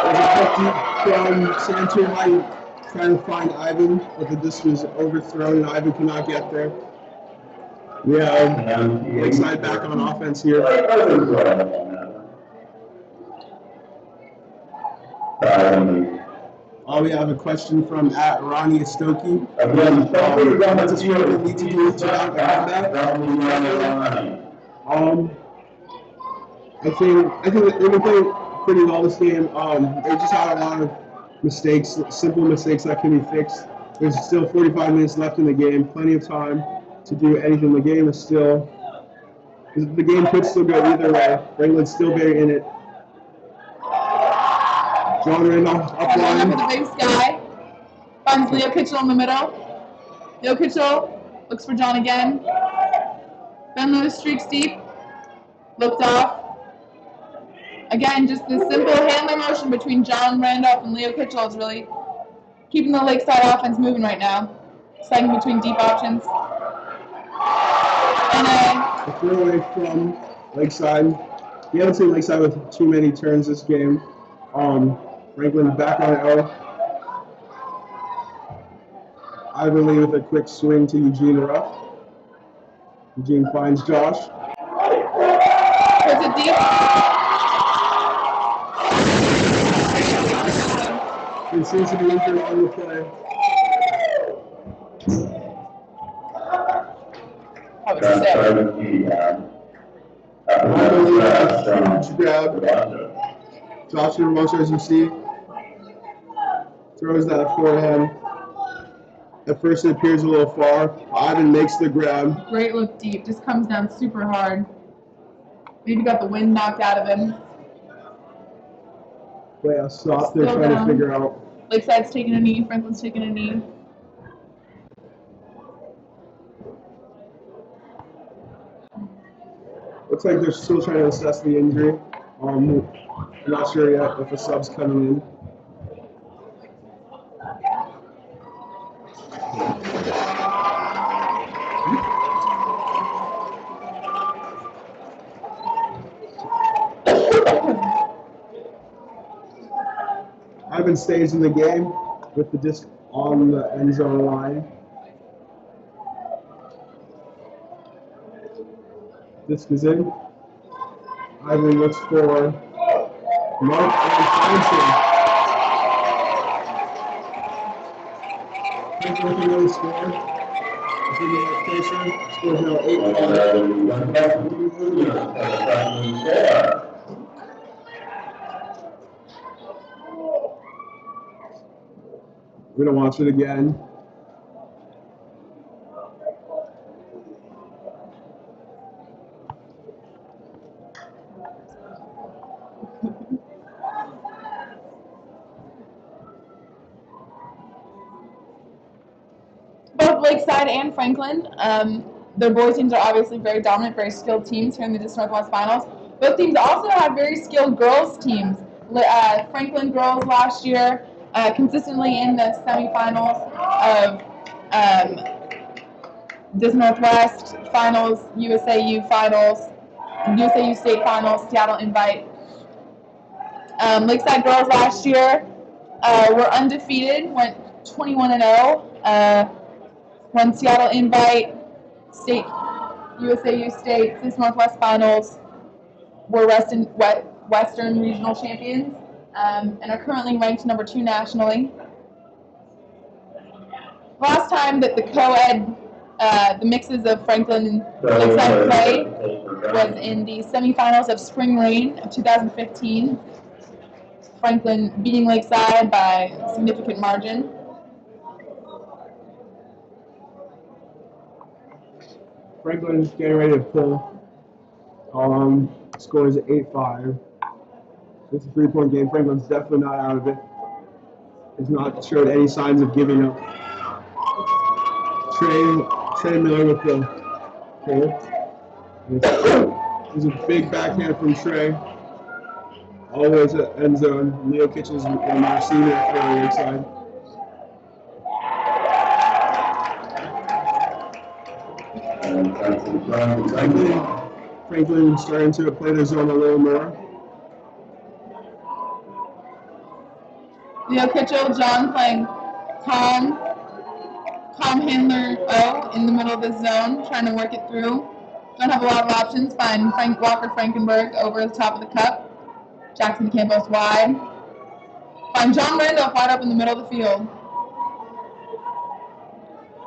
There's a quick deep from Santor Light trying to find Ivan, but the disc was overthrown and Ivan could not get there. We have Lakeside back on offense here. We have a question from @Ronnie Astoki. What does Franklin need to do to have a comeback? I think they were playing pretty well this game. They just had a lot of mistakes, simple mistakes that can be fixed. There's still 45 minutes left in the game, plenty of time to do anything. The game could still go either way. Franklin's still very in it. John Randolph up Going line. up with the big sky. Finds Leo Kitchell in the middle. Leo Kitchell looks for John again. Ben Lewis streaks deep. Looked off. Again, just this simple handler motion between John Randolph and Leo Kitchell is really keeping the Lakeside offense moving right now. Sliding between deep options. And A throwaway from Lakeside. We haven't seen Lakeside with too many turns this game. Franklin back on L. Ivan Lee with a quick swing to Eugene Ruff. Eugene finds Josh. puts it deep. He seems to be injured on the play. That was sick. Ivan Lee has a huge grab. Josh Hermoso, as you see, throws that forehand. At first it appears a little far. Ivan makes the grab. Great look deep. Just comes down super hard. Maybe got the wind knocked out of him. Way a stop they're Still trying down. to figure out. Lakeside's taking a knee. Franklin's taking a knee. Looks like they're still trying to assess the injury. I'm not sure yet if a sub's coming in. Ivan stays in the game with the disc on the end zone line. Disc is in. Ivan looks for Mark and Thompson. Franklin can really score. If we get closer, scores now 8-5. We're gonna watch it again. Both Lakeside and Franklin, their boys teams are obviously very dominant, very skilled teams here in the Disc Northwest Finals. Both teams also have very skilled girls teams. Franklin girls last year consistently in the semifinals of Disc Northwest Finals, USAU Finals, USAU State Finals, Seattle Invite. Lakeside girls last year were undefeated, went 21-0. Won Seattle Invite, State, USAU State, Disc Northwest Finals, were Western Regional Champions, and are currently ranked number 2 nationally. Last time that the co-ed, the mixes of Franklin and Lakeside played was in the semifinals of Spring Rain of 2015. Franklin beating Lakeside by a significant margin. Franklin's getting ready to pull. Score is 8-5. It's a 3-point game. Franklin's definitely not out of it. Has not showed any signs of giving up. Trey Miller with the pull. There's a big backhand from Trey. Always at end zone. Leo Kitchens, one of our senior for Lakeside. Franklin starting to play the zone a little more. Leo Kitchell, John playing calm handler O in the middle of the zone, trying to work it through. Don't have a lot of options. Find Walker Frankenberg over the top of the cup. Jackson Campos wide. Find John Randolph wide up in the middle of the field.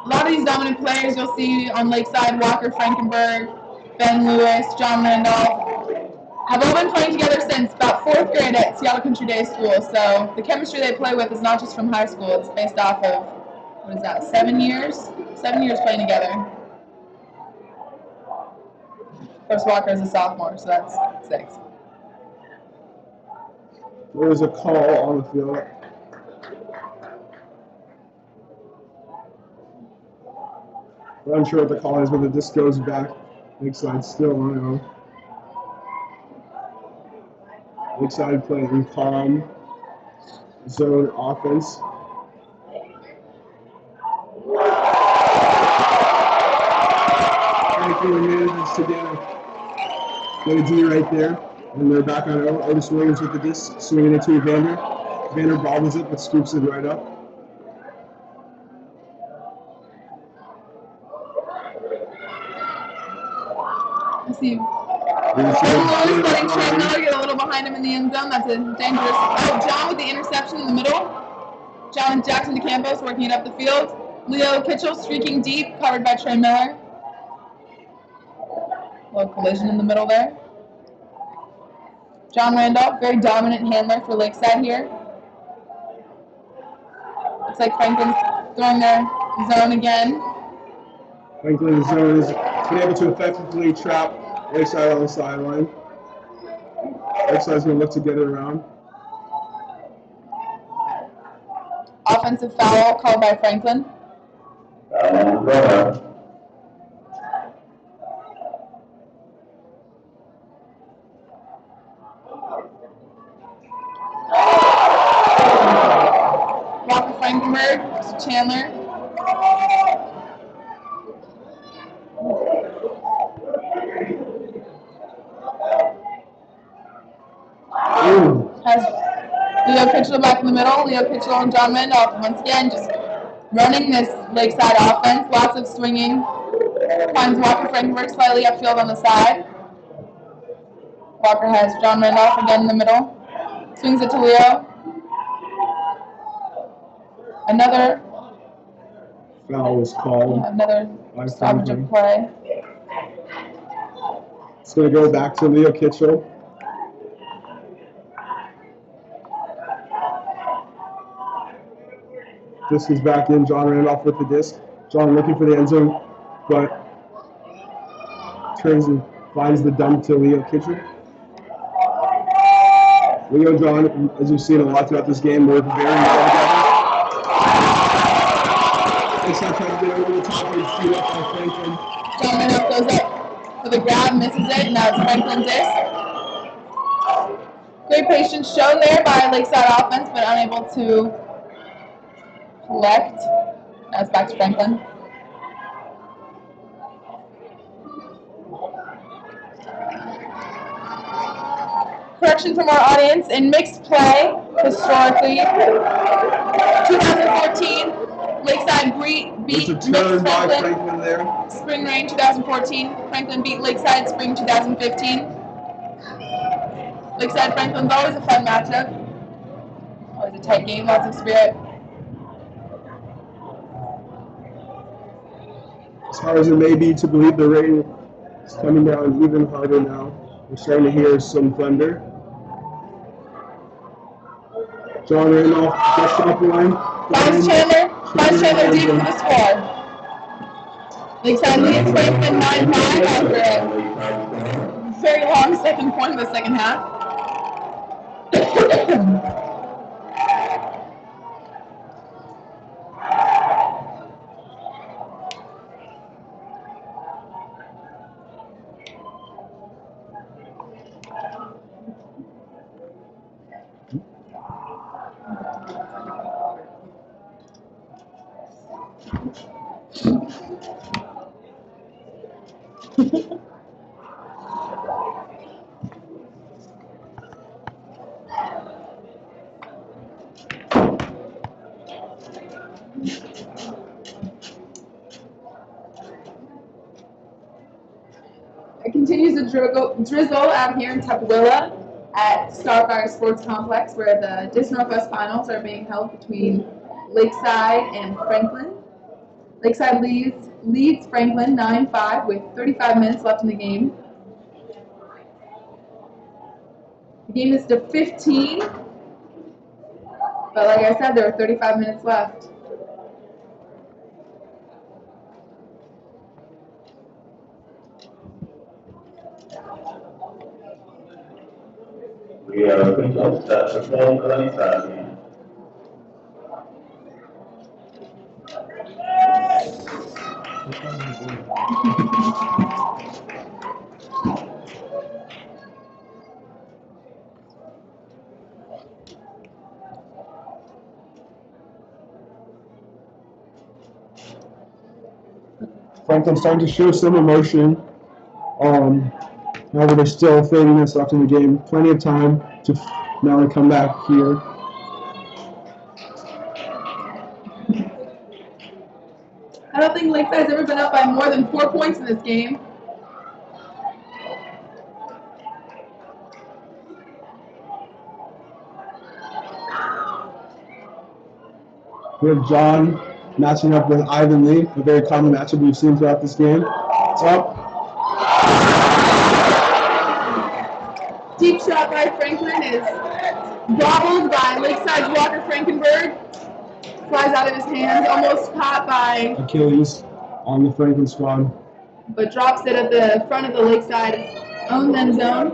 A lot of these dominant players you'll see on Lakeside, Walker Frankenberg, Ben Lewis, John Randolph, have all been playing together since about 4th grade at Seattle Country Day School. So the chemistry they play with is not just from high school. It's based off of, 7 years? 7 years playing together. Of course, Walker is a sophomore, so that's 6. There was a call on the field. We're unsure what the call is, but the disc goes back. Lakeside still on 0. Lakeside playing calm zone offense. Franklin manages to get a D right there, and they're back on 0. Otis Williams with the disc, swinging it to Vander. Vander bobbles it, but scoops it right up. Let's see. Lewis letting Trey Miller get a little behind him in the end zone. That's a dangerous. Oh, John with the interception in the middle. John and Jackson DeCampos working it up the field. Leo Kitchell streaking deep, covered by Trey Miller. A little collision in the middle there. John Randolph, very dominant handler for Lakeside here. Looks like Franklin's throwing their zone again. Franklin's zone has been able to effectively trap Lakeside on the sideline. Lakeside's going to look to get it around. Offensive foul called by Franklin. Walker Frankenberg to Chandler. Has Leo Kitchell back in the middle. Leo Kitchell and John Randolph once again just running this Lakeside offense. Lots of swinging. Finds Walker Frankenberg slightly upfield on the side. Walker has John Randolph again in the middle. Swings it to Leo. Another Foul was called. another stoppage of play. It's going to go back to Leo Kitchell. Disc is back in. John Randolph with the disc. John looking for the end zone, but turns and finds the dump to Leo Kitchell. Leo and John, as you've seen a lot throughout this game, work very well together. Lakeside trying to get over the top of his feet up by Franklin. John Randolph goes up for the grab, misses it, and now it's Franklin's disc. Great patience shown there by Lakeside offense, but unable to collect. Now it's back to Franklin. Correction from our audience, in mixed play, historically, 2014, Lakeside beat There's a mixed turn by Franklin. Franklin there. Spring Rain 2014, Franklin beat Lakeside Spring 2015. Lakeside Franklin's always a fun matchup. Always a tight game, lots of spirit. As hard as it may be to believe, the rain is coming down even harder now. We're starting to hear some thunder. John Randolph just off the line. Finds Chandler deep for the score. Lakeside leads Franklin 9-5 after a very long second point of the second half. It continues to drizzle out here in Tukwila at Starfire Sports Complex, where the Dis Northwest Finals are being held between Lakeside and Franklin. Lakeside leads Franklin 9-5 with 35 minutes left in the game. The game is to 15, but like I said, there are 35 minutes left. We are going to start the ball organization. Franklin's starting to show some emotion. However, there's still 30 minutes left in the game. Plenty of time to now come back here. I don't think Lakeside's ever been up by more than 4 points in this game. We have John matching up with Ivan Lee, a very common matchup we've seen throughout this game. It's up. Deep shot by Franklin is gobbled by Lakeside's Walker Frankenberg. Flies out of his hands, almost caught by Achilles on the Franklin squad. but drops it at the front of the Lakeside own end zone.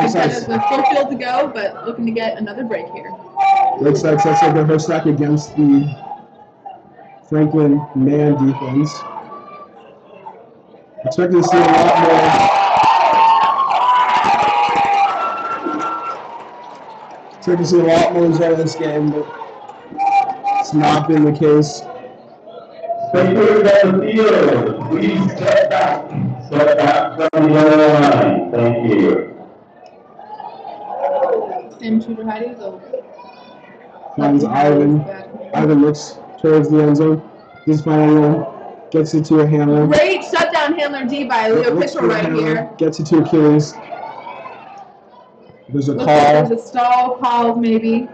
Lakeside has a full field to go, but looking to get another break here. Lakeside sets up their first stack against the Franklin man defense. Expecting to see a lot more. Expecting to see a lot more zone in this game, but it's not been the case. Secure the field. Please step back. Step back from the other line. Thank you. Sam Tudor-Heidi will Finds Ivan. Ivan looks towards the end zone. He's finding one. Gets it to a handler. great shutdown handler D by Leo Looks Pitchell for a right handler, here. Gets it to Achilles. There's a Looks like call. there's a stall called maybe.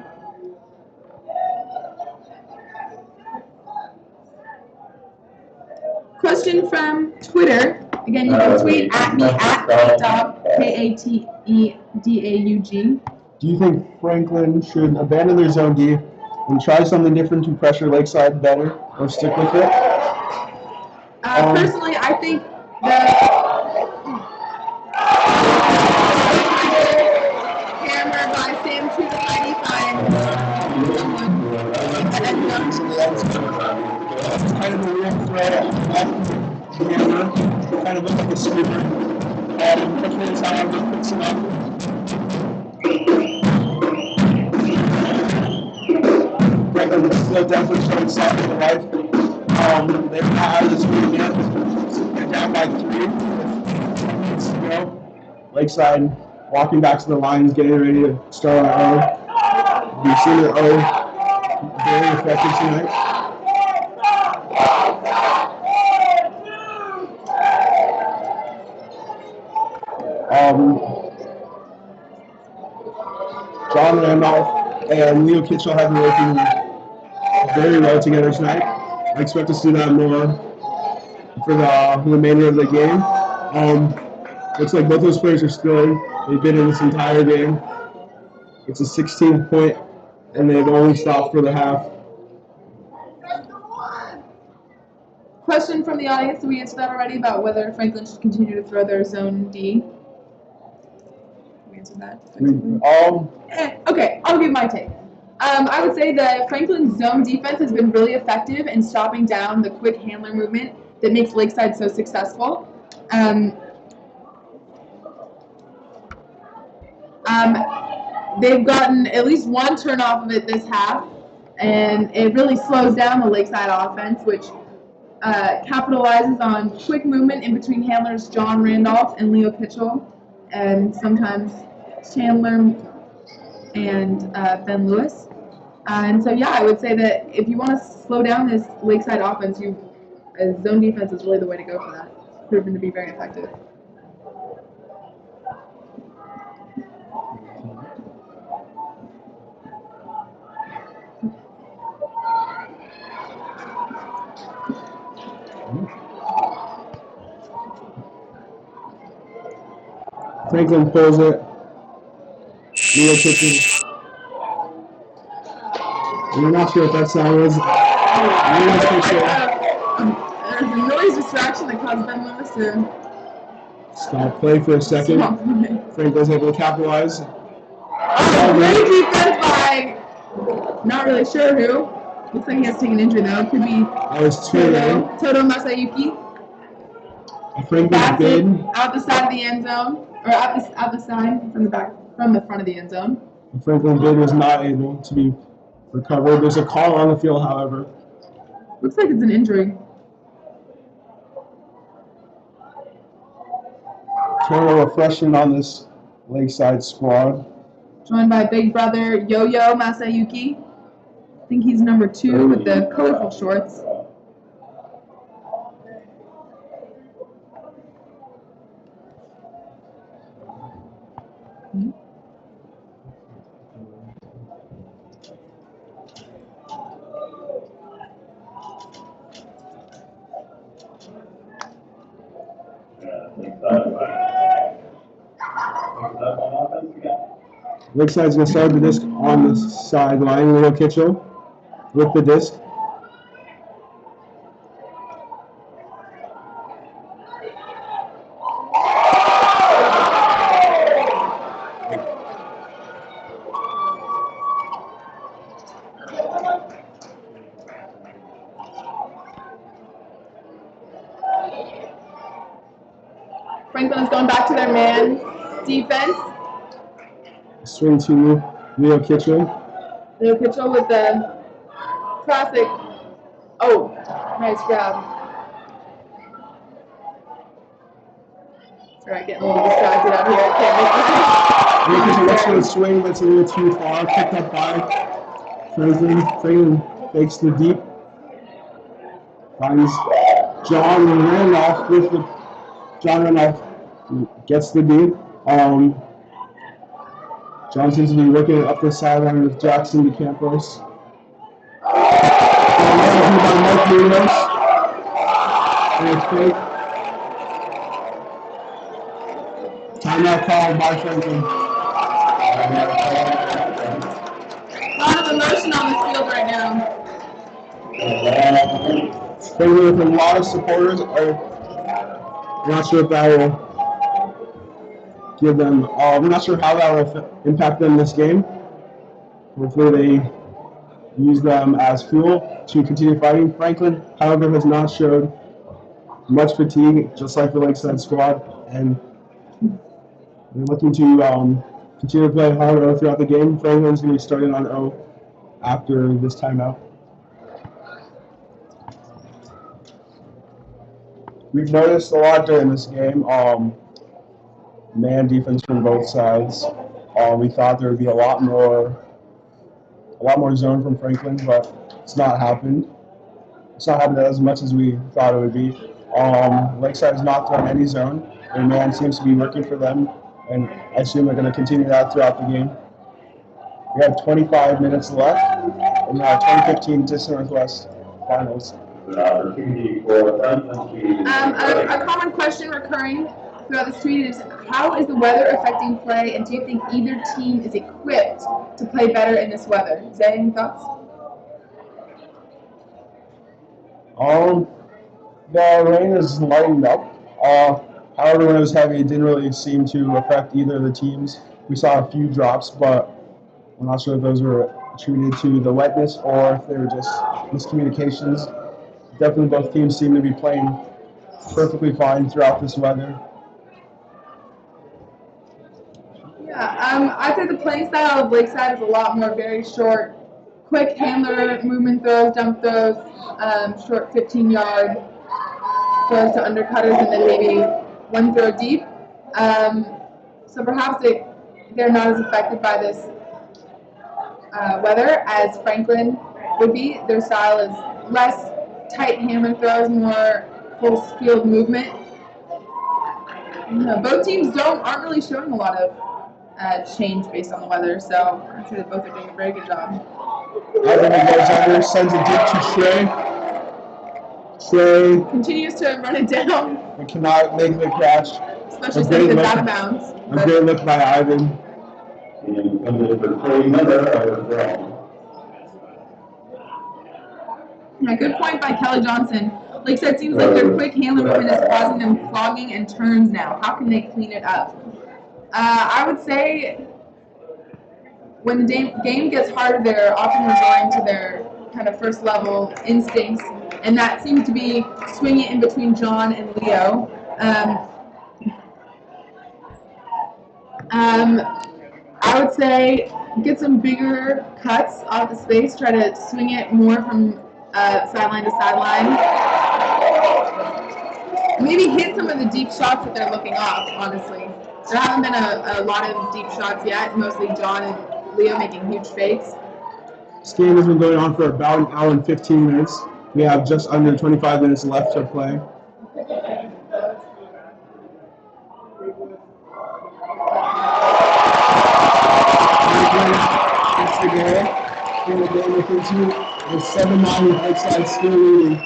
Question from Twitter. Again, you can tweet at me at Katedaug, Katedaug. Do you think Franklin should abandon their zone D and try something different to pressure Lakeside better, or stick with it? Personally, I think the hammer by Sam Tudor-Heidi finds the end zone. It's kind of a weird throw off the hammer. Kind of looks like a sweeper. Hopefully it's not ever picks it up. Franklin is still definitely showing signs of life. They've had this weekend. They're down by 3 with minutes to go. Lakeside walking back to the lines, getting ready to start on O. We've seen their O very effective tonight. John Randolph and Leo Kitchell have been working very well together tonight. I expect to see that more for the remainder of the game. Looks like both those players are skilling. They've been in this entire game. It's a 16-point, and they've only stopped for the half. Question from the audience. Did we answer that already about whether Franklin should continue to throw their zone D? We answered that. Okay, I'll give my take. I would say that Franklin's zone defense has been really effective in stopping down the quick handler movement that makes Lakeside so successful. They've gotten at least one turnoff of it this half, and it really slows down the Lakeside offense, which capitalizes on quick movement in between handlers John Randolph and Leo Kitchell, and sometimes Chandler and Ben Lewis. And so, yeah, I would say that if you want to slow down this Lakeside offense, zone defense is really the way to go for that. It's proven to be very effective. Franklin pulls it. Leo Kitchen. We're not sure what that sound was. There's a noise distraction that caused Ben Lewis to stop play for a second. Franklin's able to capitalize. Great defense by not really sure who. Looks like he has to take an injury though. It could be Toto Masayuki. Franklin's bid out the side of the end zone, or out the side from the front of the end zone. Franklin bid was not able to be recovered. There's a call on the field, however. Looks like it's an injury. Turnover freshman on this Lakeside squad. Joined by big brother Yo-Yo Masayuki. I think he's number 2 with the colorful shorts. Lakeside's going to start the disc on the sideline. Leo Kitchell with the disc. Franklin's going back to their man defense. Swing to Leo Kitchell. Leo Kitchell with the classic. Oh, nice grab. Sorry, getting a little distracted out here. I can't Leo Kitchell looks for the swing, but it's a little too far. Picked up by Franklin. Franklin fakes the deep. Finds John Randolph with the. John Randolph gets the deep. John seems to be working up the sideline with Jackson DeCampos. Timeout called by Franklin. A lot of emotion on this field right now. Franklin with a lot of supporters. I'm not sure if that will give them, we're not sure how that will impact them this game. Hopefully they use them as fuel to continue fighting. Franklin, however, has not showed much fatigue, just like the Lakeside squad, and they're looking to continue to play hard throughout the game. Franklin's going to be starting on O after this timeout. We've noticed a lot during this game, man defense from both sides. We thought there would be a lot more zone from Franklin, but it's not happened. It's not happened as much as we thought it would be. Lakeside has not thrown any zone. Their man seems to be working for them, and I assume they're going to continue that throughout the game. We have 25 minutes left in our 2015 Disc Northwest Finals. A common question recurring throughout this tweet is, how is the weather affecting play, and do you think either team is equipped to play better in this weather? Is there any thoughts? The rain is lightened up. However, when it was heavy, it didn't really seem to affect either of the teams. We saw a few drops, but I'm not sure if those were attributed to the wetness or if they were just miscommunications. Definitely both teams seem to be playing perfectly fine throughout this weather. Yeah, I'd say the playing style of Lakeside is a lot more very short, quick handler movement throws, dump throws, short 15-yard throws to undercutters and then maybe one throw deep. So perhaps they're not as affected by this weather as Franklin would be. Their style is less tight hammer throws, more full field movement. Both teams aren't really showing a lot of change based on the weather, so I'd say that both are doing a very good job. Ivan goes under, sends it deep to Trey. Trey continues to run it down. We cannot make the catch. Especially since it's out of bounds. A great look by Ivan. And coming for Trey Miller, Yeah, good point by Kelly Johnson. Lakeside seems like their quick handler movement is causing them clogging and turns now. How can they clean it up? I would say when the game gets harder, they're often resorting to their kind of first level instincts, and that seems to be swinging in between John and Leo. I would say get some bigger cuts off the space, try to swing it more from sideline to sideline. Maybe hit some of the deep shots that they're looking off, honestly. There haven't been a lot of deep shots yet, mostly John and Leo making huge fakes. This game has been going on for about an hour and 15 minutes. We have just under 25 minutes left to play. It's the goal. In the game will continue with 7-9 with Lakeside still leading.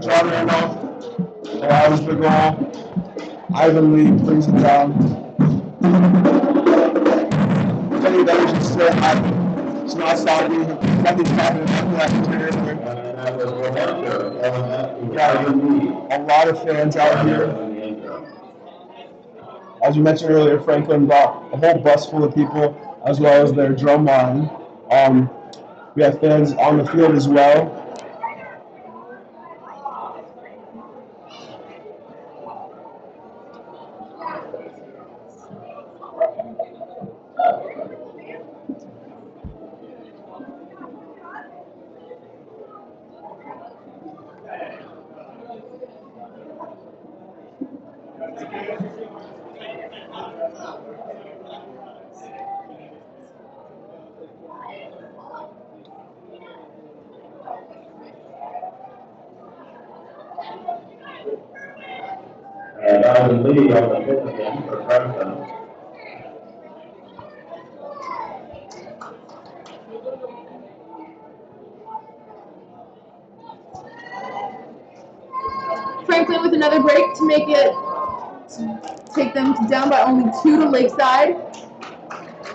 John Randolph allows the goal. Ivan Lee brings it down. Kenny Bench is still high. It's not stopping. Nothing's happening after that turn. A lot of fans out here. As we mentioned earlier, Franklin brought a whole bus full of people, as well as their drum line. We have fans on the field as well. And Ivan Lee on the fifth again for Franklin. Franklin with another break to take them down by only 2 to Lakeside.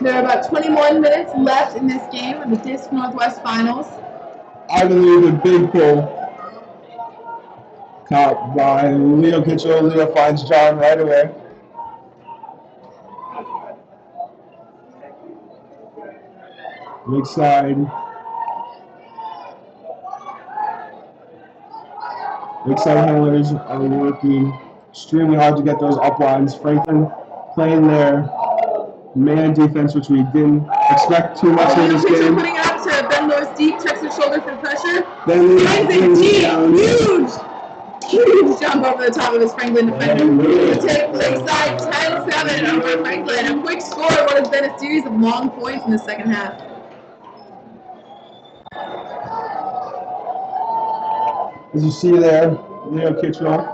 There are about 21 minutes left in this game of the Disc Northwest Finals. Ivan Lee with a big pull. Caught by Leo Kitchell. Leo finds John right away. Lakeside. Lakeside handlers are working extremely hard to get those up lines. Franklin playing their man defense, which we didn't expect too much in this game. Putting it up to Ben Lewis deep, checks his shoulder for pressure. Then Finds it deep, huge jump over the top of his Franklin defender to take Lakeside 10-7 over Franklin. A quick score of what has been a series of long points in the second half. As you see there, Leo Kitchell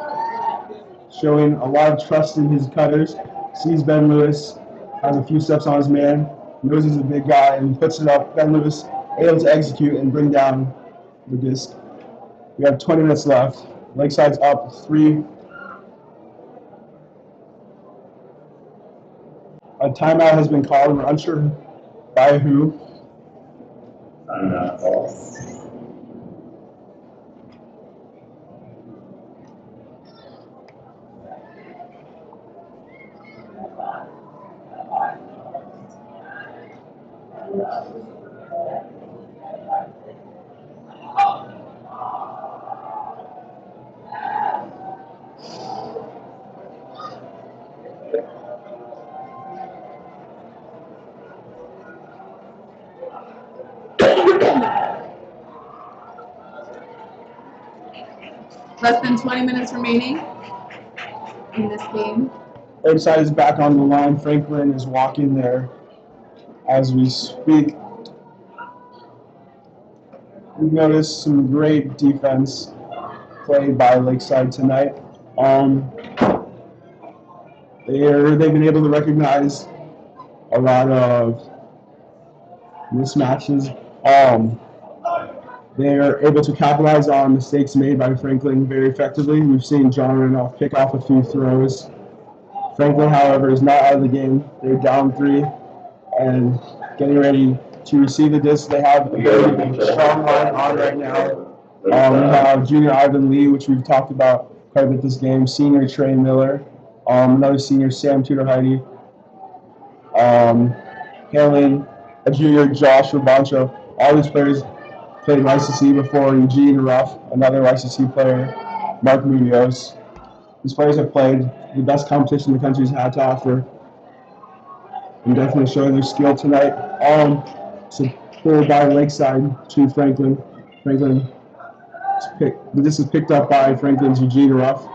showing a lot of trust in his cutters. Sees Ben Lewis has a few steps on his man, knows he's a big guy, and puts it up. Ben Lewis able to execute and bring down the disc. We have 20 minutes left. Lakeside's up 3. A timeout has been called. We're unsure by who. Timeout call. Less than 20 minutes remaining in this game. Lakeside is back on the line. Franklin is walking there as we speak. We've noticed some great defense played by Lakeside tonight. They've been able to recognize a lot of mismatches. They're able to capitalize on mistakes made by Franklin very effectively. We've seen John Randolph pick off a few throws. Franklin, however, is not out of the game. They're down 3 and getting ready to receive the disc. They have a very strong line on right now. We have junior Ivan Lee, which we've talked about quite a bit this game. Senior Trey Miller. Another senior, Sam Tudor-Heidi. Hailing a junior, Josh Rabancho. All these players played YCC before. Eugene Ruff, another YCC player. Mark Munoz. These players have played the best competition the country's had to offer, and definitely showing their skill tonight. So pulled by Lakeside to Franklin. This is picked up by Franklin's Eugene Ruff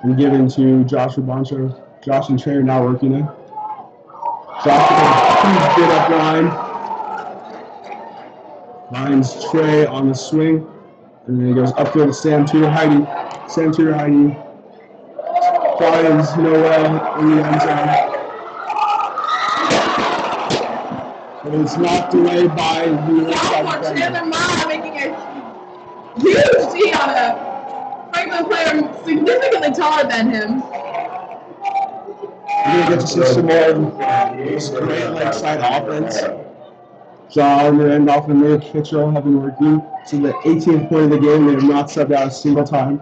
and given to Josh Rabancho. Josh and Trey are now working it. Josh with a huge bid up line. Finds Trey on the swing, and then he goes upfield to Sam Tudor-Heidi. Sam Tudor-Heidi finds Noel in the end zone. But it's knocked away by the Lakeside defender. Making a huge D on a Franklin player significantly taller than him. We're going to get to see some more of this great Lakeside offense. John Randolph and Leah Kitchell have been working. To the 18th point of the game, they have not subbed out a single time.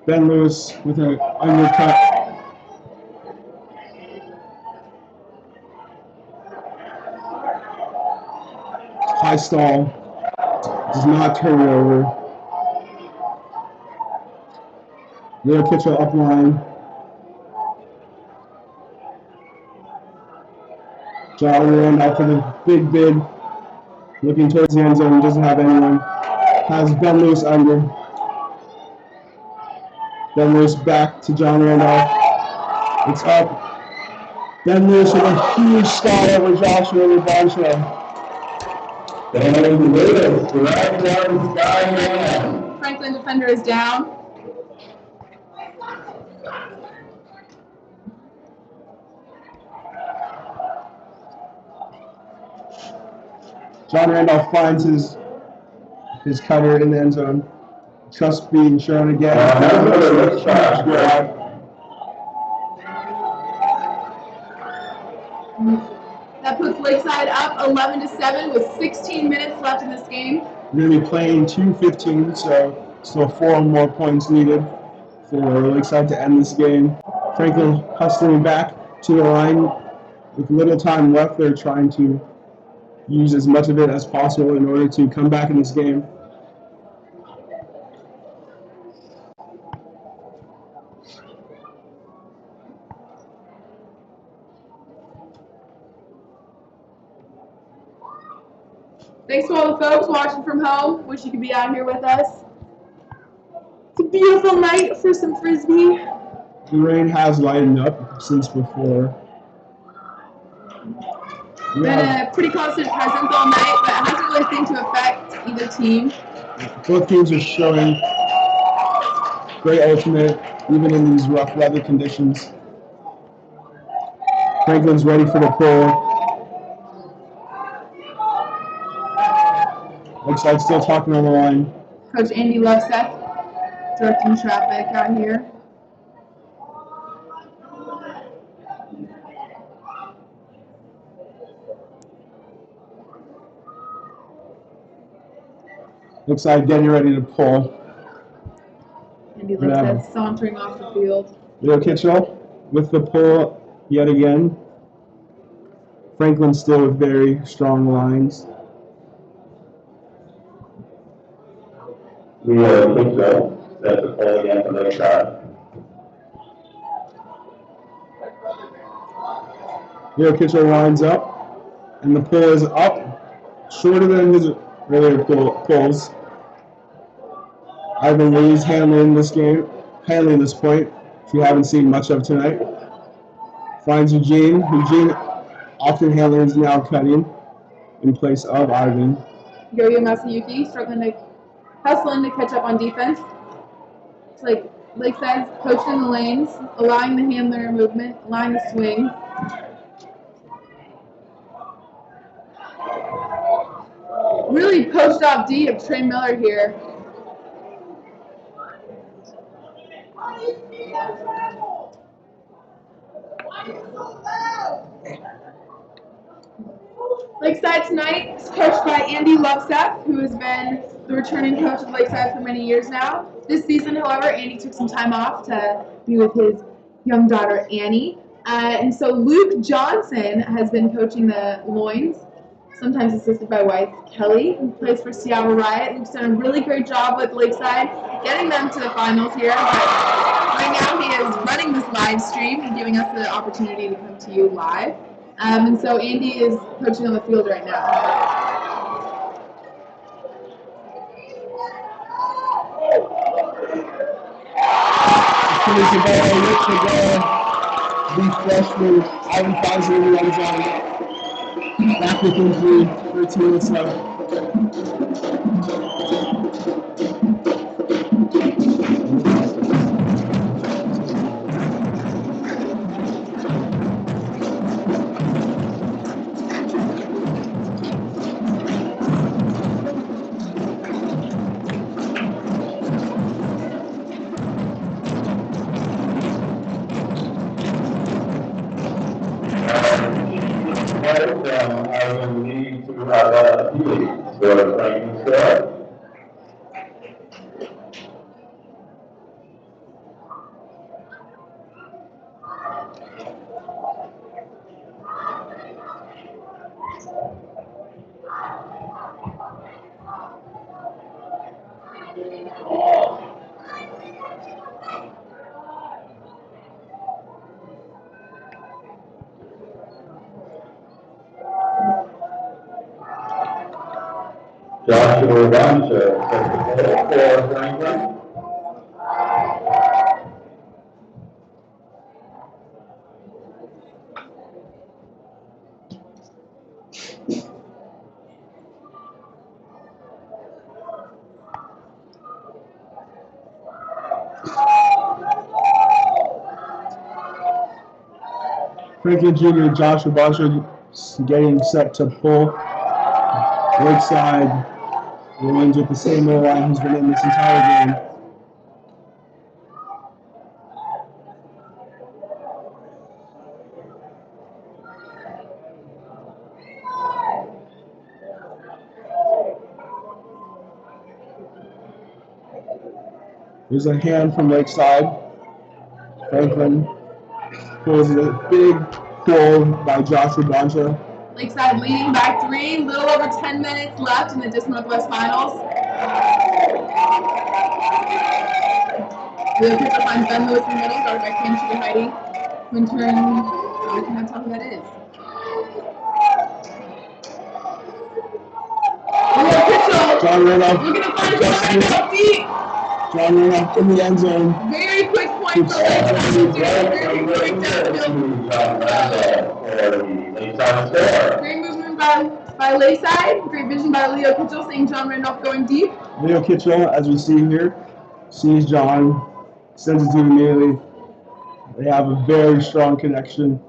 Ben Lewis with an undercut. High stall. Does not turn it over. Leo Kitchell up line. John Randolph for the big bid. Looking towards the end zone. Doesn't have anyone. Has Ben Lewis under. Ben Lewis back to John Randolph. It's up. Ben Lewis with a huge stall over Joshua Rabancho. Franklin defender is down. John Randolph finds his cutter in the end zone. Trust being shown again. That puts Lakeside up 11-7 with 16 minutes left in this game. We're going to be playing 2:15, so still 4 more points needed for Lakeside to end this game. Franklin hustling back to the line with little time left. They're trying to use as much of it as possible in order to come back in this game. Thanks to all the folks watching from home. Wish you could be out here with us. It's a beautiful night for some Frisbee. The rain has lightened up since before. Been a pretty constant presence all night, but it hasn't really seemed to affect either team. Both teams are showing great ultimate, even in these rough weather conditions. Franklin's ready for the pull. Lakeside still talking on the line. Coach Andy Loveseth directing traffic out here. Lakeside getting ready to pull. Andy Loveseth sauntering off the field. Leo Kitchell with the pull yet again. Franklin still with very strong lines. Leo Kitchell set to play again for Lakeside. Leo Kitchell lines up, and the pull is up, shorter than his earlier pulls. Ivan Lee's handling this point, if you haven't seen much of tonight. Finds Eugene. Eugene often handlers now cutting in place of Ivan. Yo-Yo Masayuki hustling to catch up on defense. It's like Lakeside's coaching in the lanes, allowing the handler movement, allowing the swing. Really post off D of Trey Miller here. Lakeside tonight is coached by Andy Loveseth, who has been the returning coach of Lakeside for many years now. This season, however, Andy took some time off to be with his young daughter, Annie. And so Luke Johnson has been coaching the Loins, sometimes assisted by wife Kelly, who plays for Seattle Riot. Luke's done a really great job with Lakeside, getting them to the finals here. But right now he is running this live stream and giving us the opportunity to come to you live. And so Andy is coaching on the field right now. Finish the ball, lift the ball. The freshman, Ivan finds it in the end zone. Back with injury, 13 minutes left. I will need to have a appeal for Franklin Square. Joshua Rancher sets the goal for Franklin. Franklin Jr. Joshua Bosher getting set to pull. Lakeside runs with the same O-line he's been in this entire game. There's a hand from Lakeside. Franklin pulls a big pull by Joshua Boncha. Lakeside leading by 3, little over 10 minutes left in the Disc Northwest Finals. The pitcher finds Ben Lewis in the middle, guarded by Cam Sugar Heidi, who in turn, we cannot tell who that is. John Randolph. Looking to find John Randolph deep. John Randolph in the end zone. Very quick point for Lakeside. Very quick downfield. Great movement by Lakeside. Great vision by Leo Kitchell, seeing John Randolph going deep. Leo Kitchell, as we see here, sees John, sends it to him immediately. They have a very strong connection.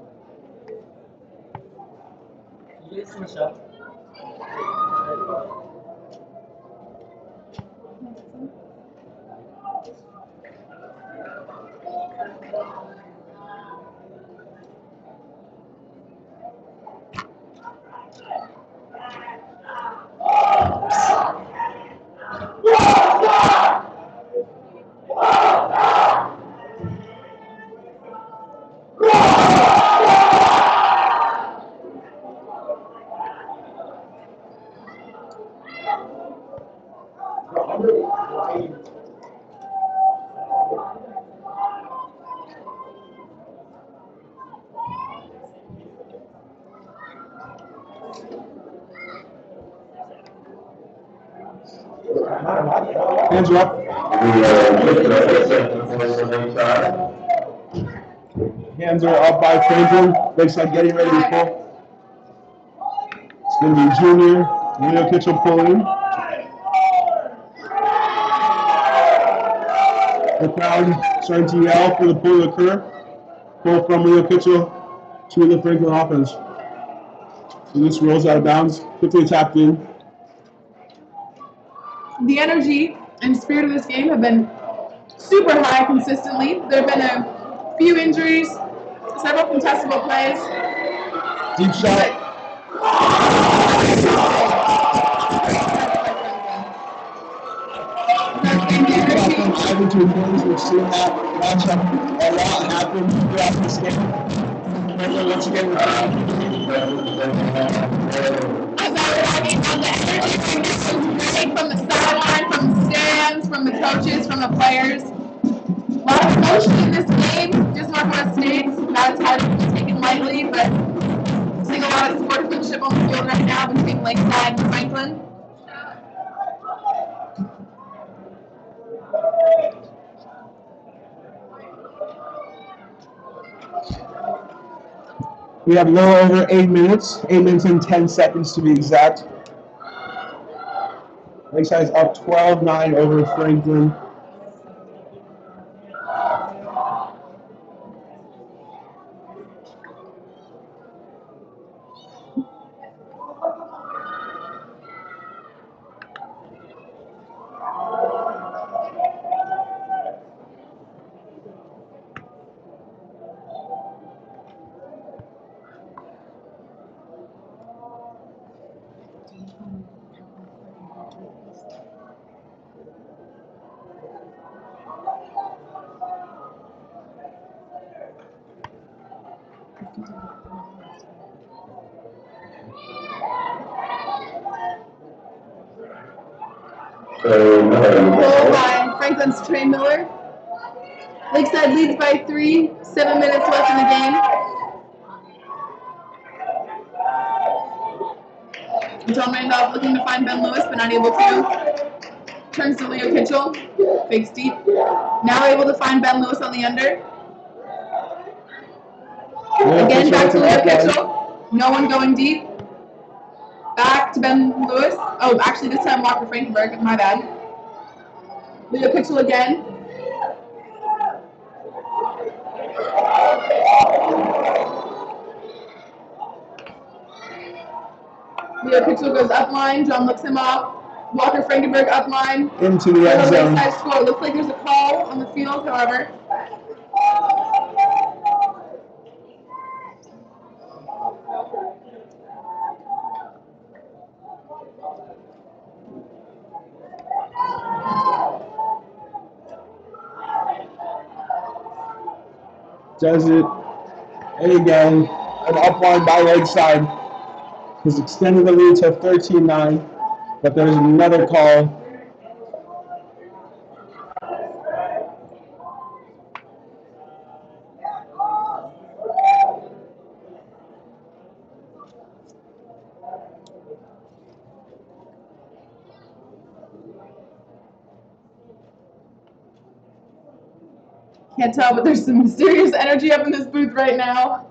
Hands are up. Hands are up by Franklin. Lakeside getting ready to pull. It's going to be junior Leo Kitchell pulling. The crowd starting to yell for the pull to occur. Pull from Leo Kitchell to the Franklin offense. So this rolls out of bounds, quickly tapped in. The energy and spirit of this game have been super high consistently. There have been a few injuries, several contestable plays. Deep shot. We've seen that matchup a lot happen throughout this game. Once again, we're From the sideline, from the stands, from the coaches, from the players. A lot of emotion in this game, just Northwest State's. Not as hard to be taken lightly, but seeing a lot of sportsmanship on the field right now between Lakeside and Franklin. We have a little over 8 minutes, 8 minutes and 10 seconds to be exact. Lakeside is up 12-9 over Franklin. Goal by Franklin's Trey Miller. Lakeside leads by 3, 7 minutes left in the game. John Randolph looking to find Ben Lewis, but not able to. Turns to Leo Kitchell, fakes deep. Now able to find Ben Lewis on the under. Again, back to Leo Kitchell. No one going deep. Back to Ben Lewis. Oh, actually this time Walker Frankenberg, my bad. Leo Kitchell again. Leo Kitchell goes up line, John looks him up. Walker Frankenberg up line. Into the end zone. Lakeside score. Looks like there's a call on the field, however. Does it. And again, an up line by Lakeside has extended the lead to 13-9, but there's another call. Can't tell, but there's some mysterious energy up in this booth right now.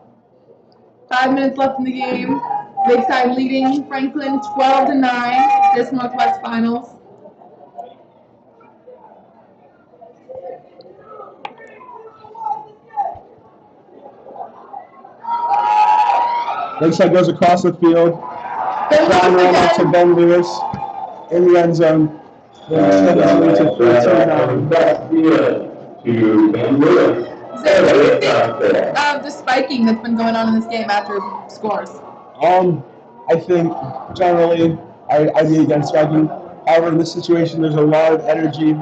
5 minutes left in the game. Lakeside leading Franklin 12-9. This Northwest Finals. Lakeside goes across the field. John Randolph to Ben Lewis in the end zone. Extends the lead to 13-9. To Ben Lewis. So what do you think of the spiking that's been going on in this game after scores? I think generally I'd be against striking. However, in this situation, there's a lot of energy.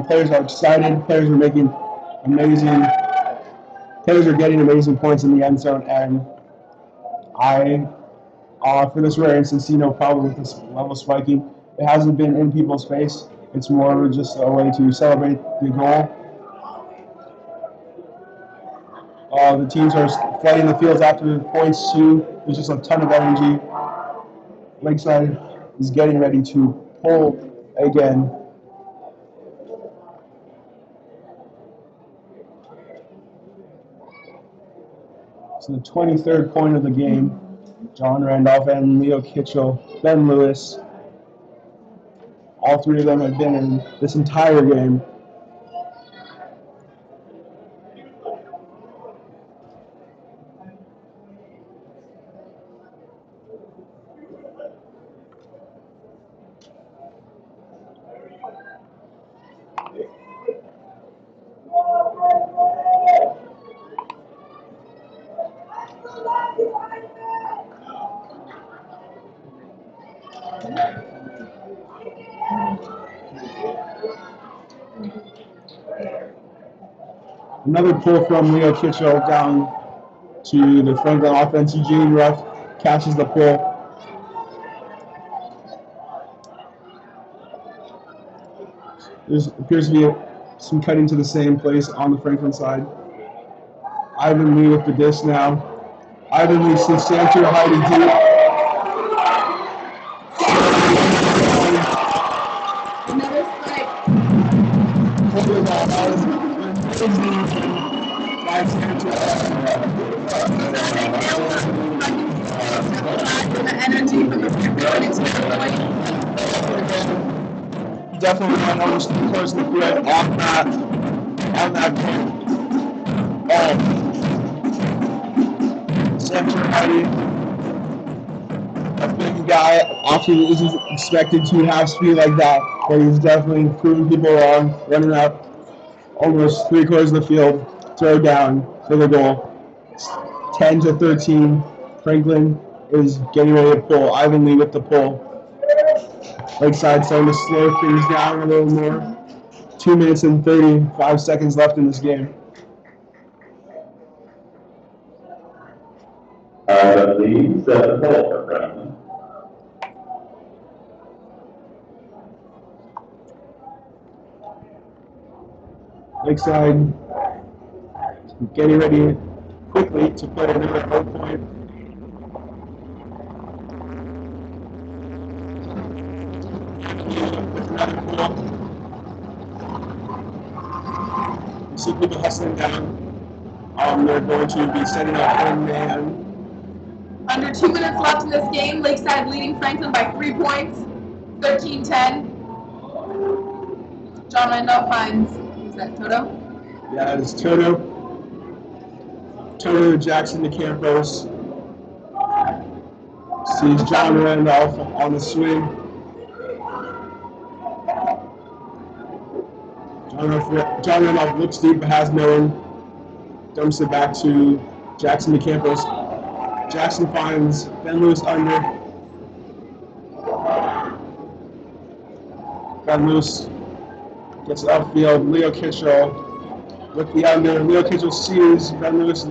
Players are excited. Players are getting amazing points in the end zone, and for this rare instance, see no problem with this level of spiking. It hasn't been in people's face. It's more just a way to celebrate the goal. The teams are flooding the fields after the points too. There's just a ton of energy. Lakeside is getting ready to pull again. It's the 23rd point of the game. John Randolph and Leo Kitchell, Ben Lewis. All three of them have been in this entire game. Another pull from Leo Kitchell down to the Franklin offense. Eugene Ruff catches the pull. There appears to be some cutting to the same place on the Franklin side. Ivan Lee with the disc now. Ivan Lee sees Santer hiding deep. Another spike. The energy from the Definitely want almost close the field on that point. Center Heidi, a big guy, often isn't expected to have speed like that, but he's definitely proving people wrong, running up almost 3/4 of the field, throw down for the goal. 10-13. Franklin is getting ready to pull. Ivan Lee with the pull. Lakeside starting to slow things down a little more. 2 minutes and 35 seconds left in this game. Ivan Lee set the pull for Franklin. Lakeside getting ready quickly to play another low point. You see people hustling down. They're going to be setting up one man. Under 2 minutes left in this game. Lakeside leading Franklin by 3 points. 13-10. John Randolph finds, is that Toto? Yeah, it's Toto. Toto Jackson to Campos. Sees John Randolph on the swing. John Randolph looks deep but has no one. Dumps it back to Jackson to Campos. Jackson finds Ben Lewis under. Ben Lewis gets it upfield. Leo Kitchell with the under. Leo Kitchell sees Ben Lewis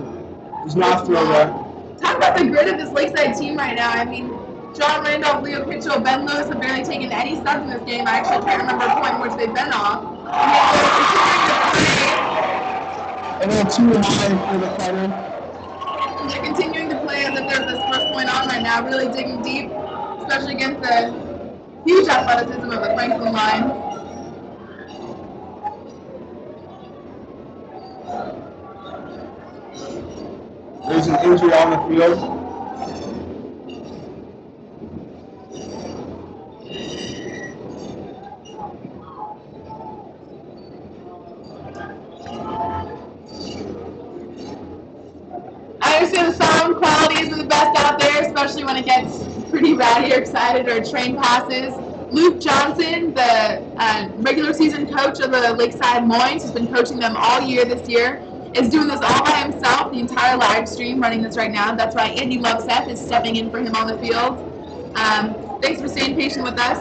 does not throw that. Talk about the grit of this Lakeside team right now. I mean, John Randolph, Leo Kitchell, Ben Lewis have barely taken any subs in this game. I actually can't remember a point in which they've been off. And then too high for the cutter. They're continuing to play as if there's this first point on right now, really digging deep, especially against the huge athleticism of the Franklin line. There's an injury on the field. I understand the sound quality isn't the best out there, especially when it gets pretty rowdy or excited or train passes. Luke Johnson, the regular season coach of the Lakeside Moines, who's been coaching them all year this year, is doing this all by himself, the entire live stream running this right now. That's why Andy Loveseth is stepping in for him on the field. Thanks for staying patient with us.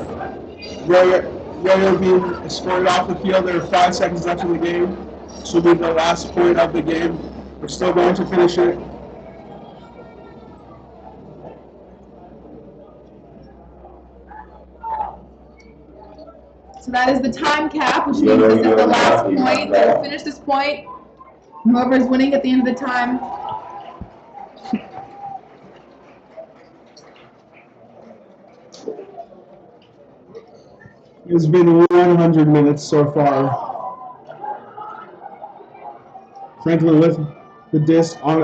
Yo-Yo being escorted off the field. There are 5 seconds left in the game. This will be the last point of the game. We're still going to finish it. So that is the time cap, which means this is the last point. They will finish this point. Whoever is winning at the end of the time. It's been 100 minutes so far. Franklin with the disc on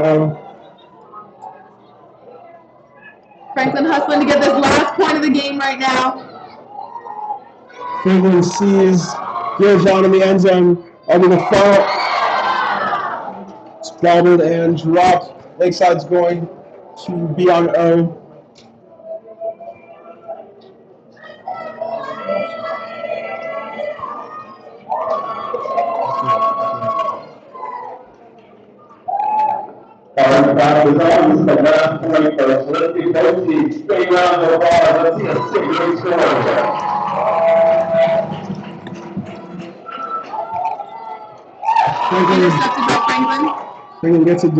Franklin hustling to get this last point of the game right now. Franklin sees Giljon in the end zone over the front. It's bobbled and dropped. Lakeside's going to be on O. Our back is on. This is the last point for us. Let's see both teams stay around the ball. Let's see a single score. Intercepted by Franklin. Franklin gets a D.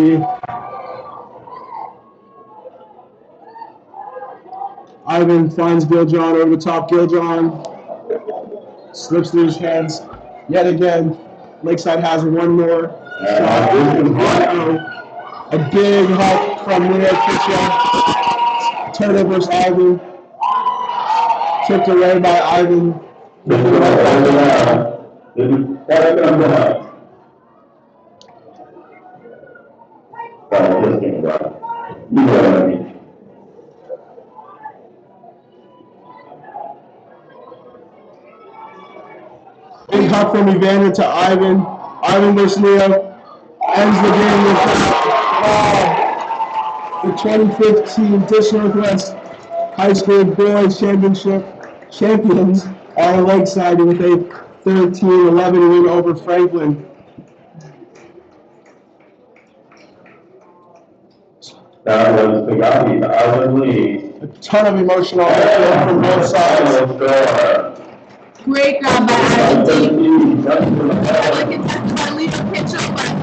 Ivan finds Giljon over the top. Giljon slips through his hands yet again. Lakeside has one more shot. A big help from Leo Kitchen. Turnover versus Ivan. Tipped away by Ivan. You know what I mean. Big help from Evander to Ivan. Ivan versus Leo ends the game with the 2015 Dish Northwest High School Boys Championship champions are Lakeside with a 13-11 win over Franklin. That was the guy, the Ivan Lee. A ton of emotional effort from both sides. Great grab by Ivan D. Like contested by Lisa Kitchell, but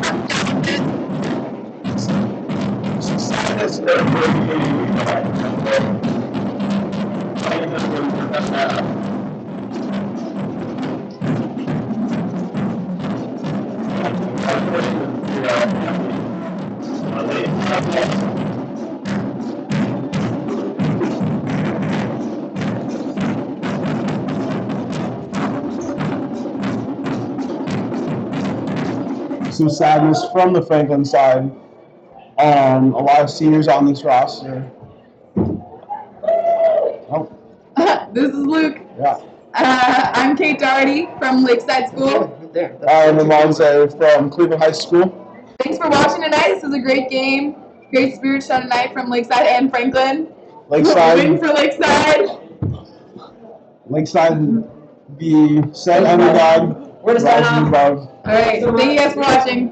Some sadness from the Franklin side. A lot of seniors on this roster. Oh, this is Luke. yeah. I'm Kate Doherty from Lakeside School. I'm Amonze from Cleveland High School. Thanks for watching tonight. This was a great game. Great spirit show tonight from Lakeside and Franklin. Lakeside. Win for Lakeside. Lakeside, the set underdog. We're to sign off. All right. Thank you guys for watching.